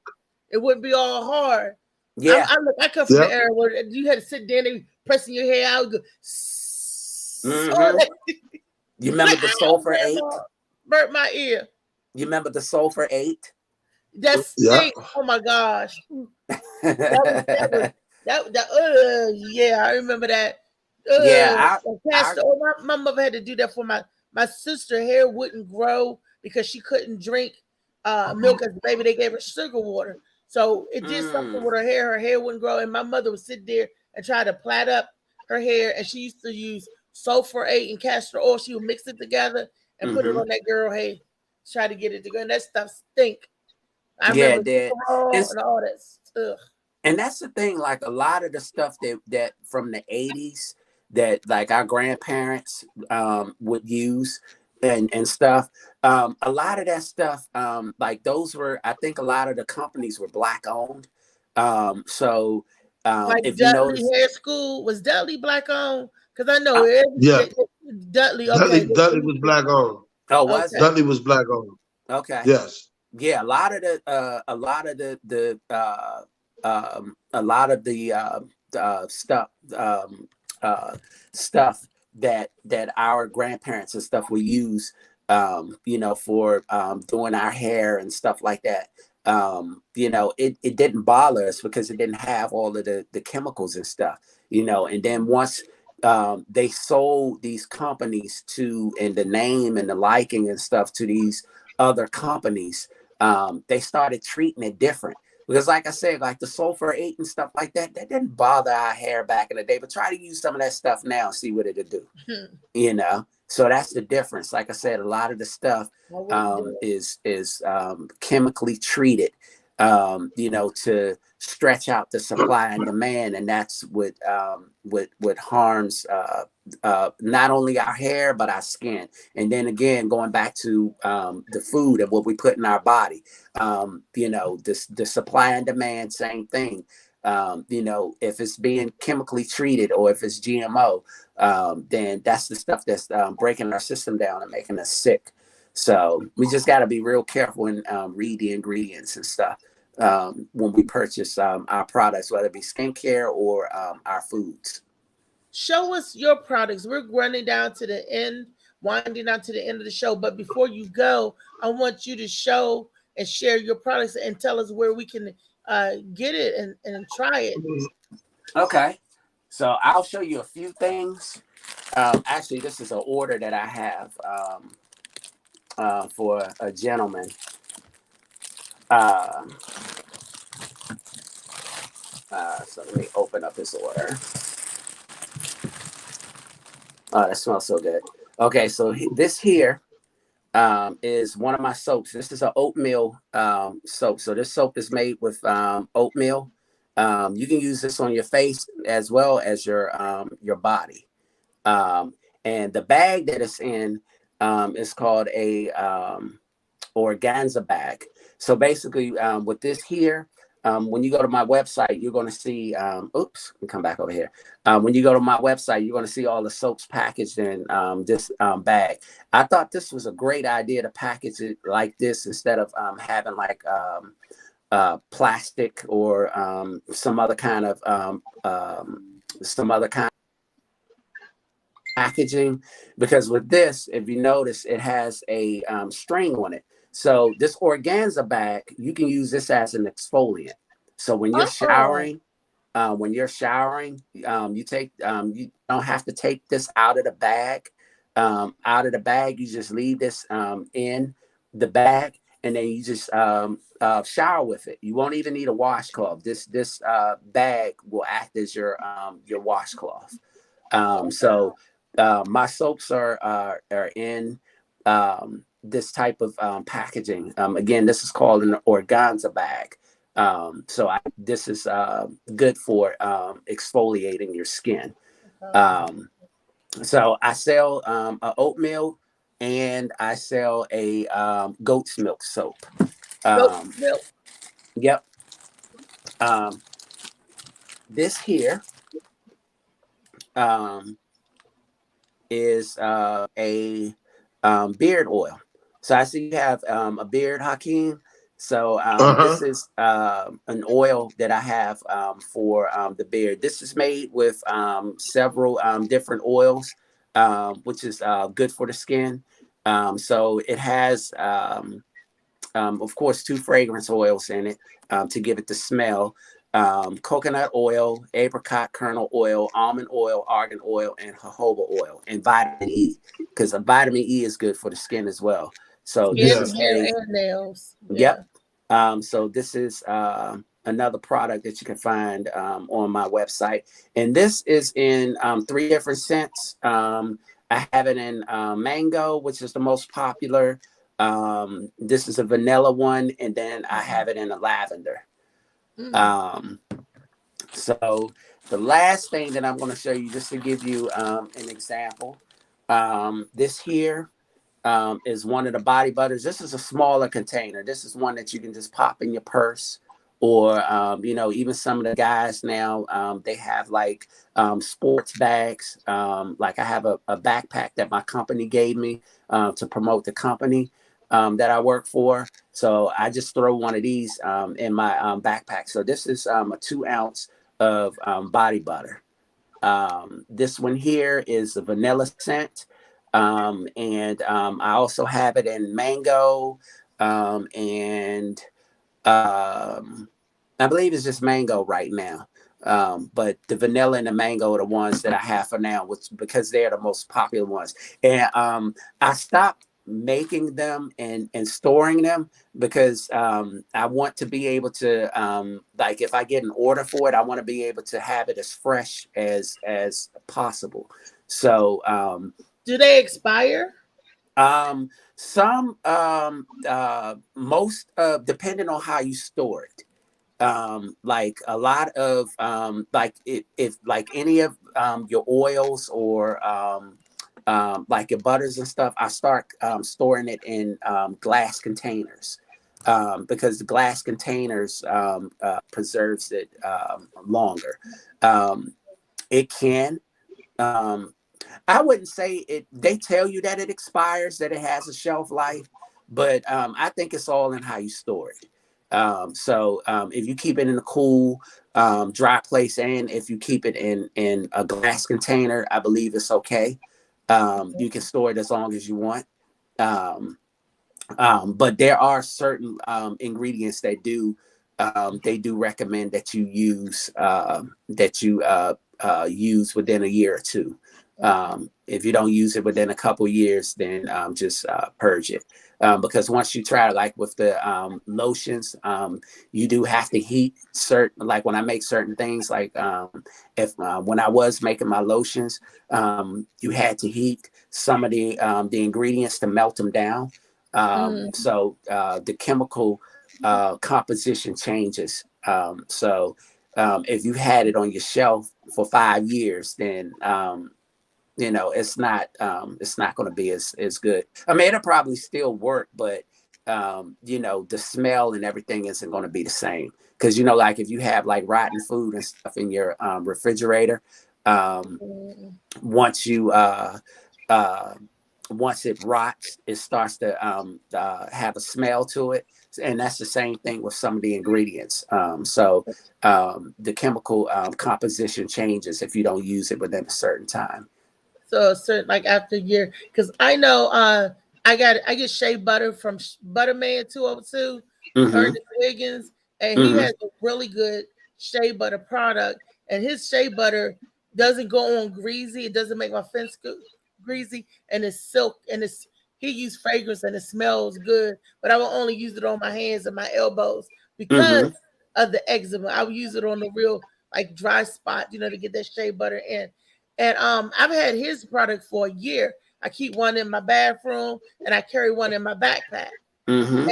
It wouldn't be all hard. Yeah. I come from the era where you had to sit there and pressing your hair out. Go, you remember the sulfur 8? Burnt my ear. You remember the sulfur 8? That's oh my gosh. Yeah, I remember that. Yeah, Castor. My mother had to do that for my sister. Hair wouldn't grow because she couldn't drink milk as a baby. They gave her sugar water, so it did something with her hair. Her hair wouldn't grow, and my mother would sit there and try to plait up her hair. And she used to use sulfur-8 and castor oil. She would mix it together and put it on that girl hair, try to get it to go. And that stuff stink. I remember that and all that stuff. And that's the thing, like a lot of the stuff that from the 80s that like our grandparents would use and stuff. A lot of that stuff, like those were, I think a lot of the companies were Black owned. So like if Dudley you notice, Hair School, was Dudley Black owned? Because I know Dudley. Okay, Dudley was Black owned. Oh, was it? Dudley was Black owned. Okay. Yes. Yeah, a lot of the stuff that our grandparents and stuff we use, you know, for doing our hair and stuff like that. You know, it didn't bother us because it didn't have all of the chemicals and stuff, you know. And then once they sold these companies to, and the name and the liking and stuff to these other companies, they started treating it different. Because like I said, like the sulfur-8 and stuff like that, that didn't bother our hair back in the day. But try to use some of that stuff now and see what it'll do. You know? So that's the difference. Like I said, a lot of the stuff is chemically treated, you know, to stretch out the supply and demand. And that's what harms not only our hair, but our skin. And then again, going back to the food and what we put in our body, you know, the supply and demand, same thing. You know, if it's being chemically treated or if it's GMO, then that's the stuff that's breaking our system down and making us sick. So we just got to be real careful and read the ingredients and stuff when we purchase our products, whether it be skincare or our foods. Show us your products. We're winding down to the end of the show. But before you go, I want you to show and share your products and tell us where we can get it and try it. Okay. So I'll show you a few things. Actually, this is an order that I have for a gentleman. So let me open up his order. Oh, that smells so good. Okay, so this here is one of my soaps. This is an oatmeal soap. So this soap is made with oatmeal. You can use this on your face as well as your body. And the bag that it's in is called a organza bag. So basically, with this here, when you go to my website, you're going to see, oops, let me come back over here. When you go to my website, you're going to see all the soaps packaged in this bag. I thought this was a great idea to package it like this instead of having like plastic or some other kind of packaging. Because with this, if you notice, it has a string on it. So this organza bag, you can use this as an exfoliant. So when you're showering, you take you don't have to take this out of the bag. You just leave this in the bag, and then you just shower with it. You won't even need a washcloth. This bag will act as your washcloth. So my soaps are in this type of packaging. Again, this is called an organza bag. So this is good for exfoliating your skin. So I sell a oatmeal and I sell a goat's milk soap. Goat's milk? Yep. This here is a beard oil. So I see you have a beard, Hakeem. So this is an oil that I have for the beard. This is made with several different oils, which is good for the skin. So it has, of course, 2 fragrance oils in it to give it the smell. coconut oil, apricot kernel oil, almond oil, argan oil, and jojoba oil, and vitamin E, because vitamin E is good for the skin as well. So this Skin, is hair, and nails. yep. So this is another product that you can find on my website, and this is in 3 different scents. I have it in mango, which is the most popular. This is a vanilla one, and then I have it in a lavender. So the last thing that I'm going to show you, just to give you an example, this here is one of the body butters. This is a smaller container. This is one that you can just pop in your purse, or you know, even some of the guys now, they have like sports bags. Like I have a backpack that my company gave me to promote the company that I work for. So I just throw one of these in my backpack. So this is a 2 ounce of body butter. This one here is a vanilla scent. And I also have it in mango, and I believe it's just mango right now. But the vanilla and the mango are the ones that I have for now, because they're the most popular ones. And I stopped making them and storing them because I want to be able to, like, if I get an order for it, I want to be able to have it as fresh as possible. So do they expire? Some most depending on how you store it. Like a lot of like if like any of your oils or like your butters and stuff, I start storing it in glass containers, because the glass containers preserves it longer. It can. I wouldn't say it. They tell you that it expires, that it has a shelf life, but I think it's all in how you store it. So if you keep it in a cool, dry place, and if you keep it in a glass container, I believe it's okay. You can store it as long as you want. But there are certain ingredients that they do recommend that you use use within a year or two. If you don't use it within a couple years, then just purge it. Because once you try, like with the lotions, you do have to heat certain, like when I make certain things, like when I was making my lotions, you had to heat some of the ingredients to melt them down. So the chemical composition changes. So if you had it on your shelf for 5 years, then you know, it's not going to be as good. I mean, it'll probably still work, but you know, the smell and everything isn't going to be the same. Because, you know, like if you have like rotten food and stuff in your refrigerator, once it rots, it starts to have a smell to it. And that's the same thing with some of the ingredients. So the chemical composition changes if you don't use it within a certain time. So a certain, like after a year, because I know I get shea butter from Butterman 202, Ernest Wiggins, and he has a really good shea butter product, and his shea butter doesn't go on greasy. It doesn't make my fence greasy, and it's silk, and he used fragrance, and it smells good. But I will only use it on my hands and my elbows because of the eczema. I will use it on the real like dry spot, you know, to get that shea butter in. And I've had his product for a year. I keep one in my bathroom, and I carry one in my backpack. And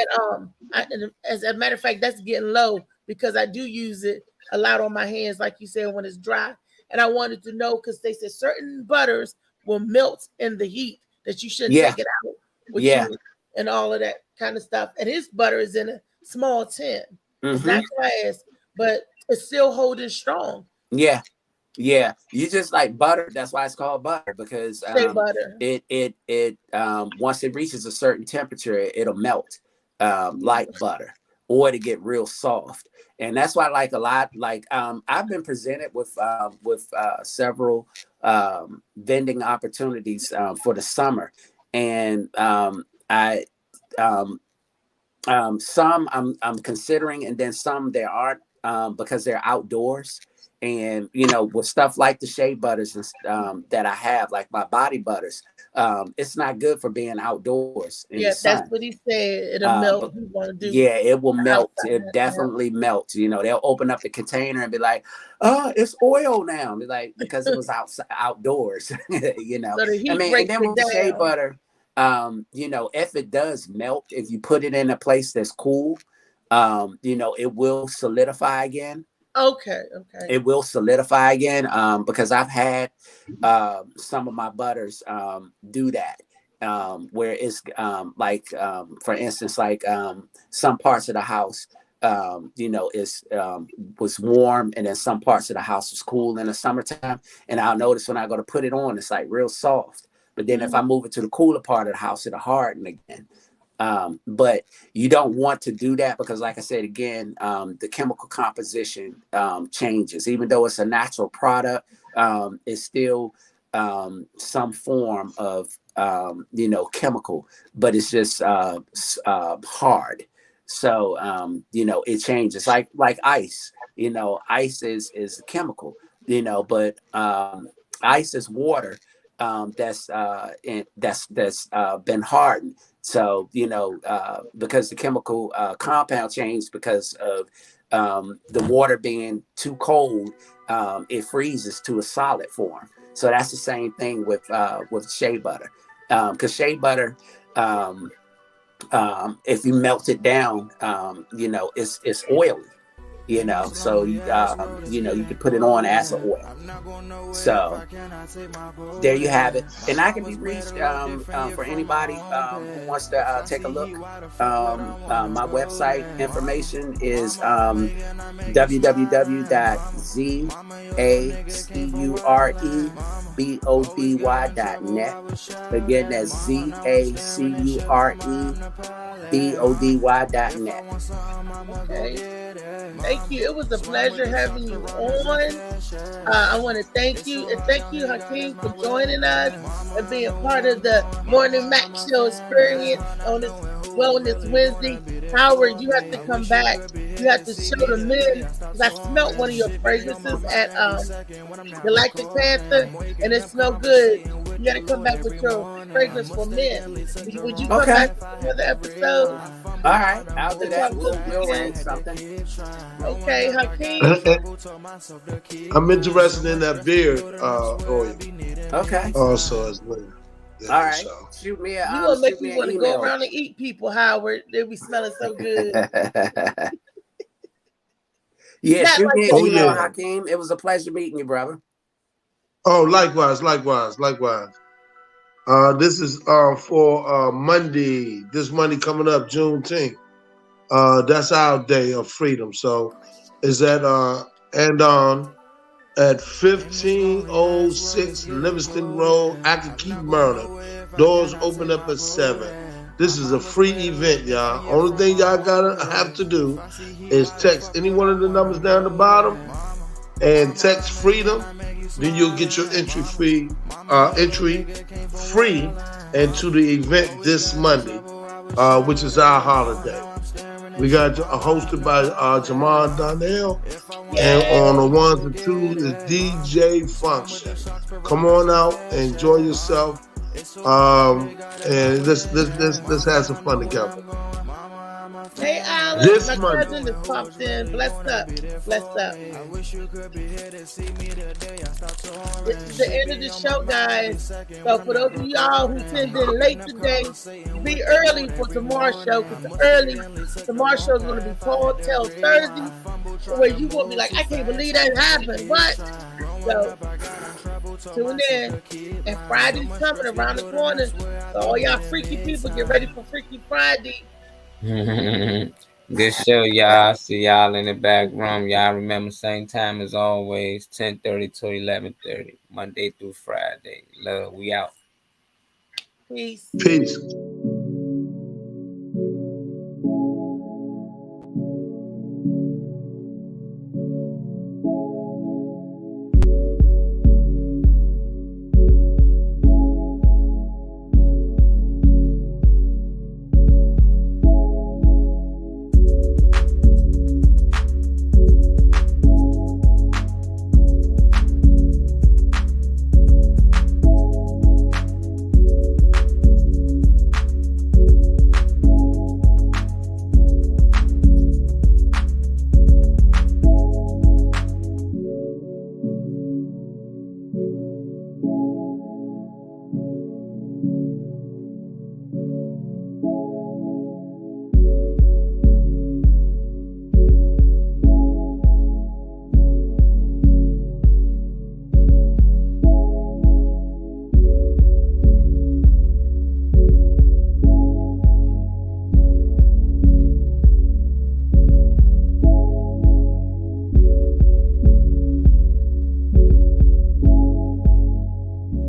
as a matter of fact, that's getting low because I do use it a lot on my hands, like you said, when it's dry. And I wanted to know because they said certain butters will melt in the heat, that you shouldn't take it out with you and all of that kind of stuff. And his butter is in a small tin. It's not glass, but it's still holding strong. Yeah, you just like butter. That's why it's called butter, because butter. It once it reaches a certain temperature, it'll melt like butter, or to get real soft. And that's why, like a lot, like I've been presented with several vending opportunities for the summer, and some I'm considering, and then some there aren't because they're outdoors. And, you know, with stuff like the shea butters that I have, like my body butters, it's not good for being outdoors in the sun. That's what he said. It'll melt. You want to do? Yeah, it will melt. outside. It definitely melts. You know, they'll open up the container and be like, "Oh, it's oil now." Be like, because it was outdoors. You know, So the heat I mean, and then with the shea butter, you know, if it does melt, if you put it in a place that's cool, you know, it will solidify again. Okay. It will solidify again, because I've had some of my butters do that, where it's like, for instance, like some parts of the house, you know, was warm, and then some parts of the house was cool in the summertime. And I'll notice when I go to put it on, it's like real soft. But then if I move it to the cooler part of the house, it'll harden again. But you don't want to do that because, like I said, again, the chemical composition changes. Even though it's a natural product, it's still some form of, you know, chemical, but it's just hard. So, you know, it changes like ice. You know, ice is a chemical, you know, but ice is water that's been hardened. So, you know, because the chemical compound changed because of the water being too cold, it freezes to a solid form. So that's the same thing with shea butter, because shea butter, if you melt it down, you know, it's oily. You know, so you know, you can put it on as an oil. So there you have it. And I can be reached for anybody who wants to take a look. My website information is www.zacurebody.net. Again, that's zacurebody.net. Okay. Thank you. It was a pleasure having you on. I want to thank you, and thank you, Hakeem, for joining us and being part of the Morning Mac Show experience on this Wellness Wednesday. Howard, you have to come back. You have to show the men, because I smelled one of your fragrances at Galactic Panther, and it smelled good. You got to come back with your fragrance for men. Would you come back for another episode? All right, I'll do that. We'll arrange something. Okay, Hakeem. I'm interested in that beard oil. Okay. Also as well. Yeah, all right. So. Shoot me a. You gonna make me want to go around and eat people, Howard. They'll be smelling so good. Yeah, shoot me an email, Hakeem. It was a pleasure meeting you, brother. Oh, likewise. This is for Monday. This Monday coming up, Juneteenth. That's our day of freedom. So is that Andon at 1506 Livingston Road, Akakeep, Maryland. Doors open up at 7. This is a free event, y'all. Only thing y'all gotta have to do is text any one of the numbers down the bottom and text freedom. Then you'll get your entry free into the event this Monday, which is our holiday. We got hosted by Jamal Donnell, and on the ones and twos is DJ Function. Come on out, enjoy yourself, and let's have some fun together. Hey, Alan, my cousin just popped in. Blessed up. This is the end of the show, guys. So for those of y'all who tuned in late today, be early for tomorrow's show, because tomorrow's show is going to be Called Tell Thursday, where you won't be like, I can't believe that happened. What? So tune in. And Friday's coming around the corner. So all y'all freaky people, get ready for Freaky Friday. Good show, y'all. See y'all in the back room. Y'all remember same time as always, 10:30 to 11:30, Monday through Friday. Love, we out. Peace.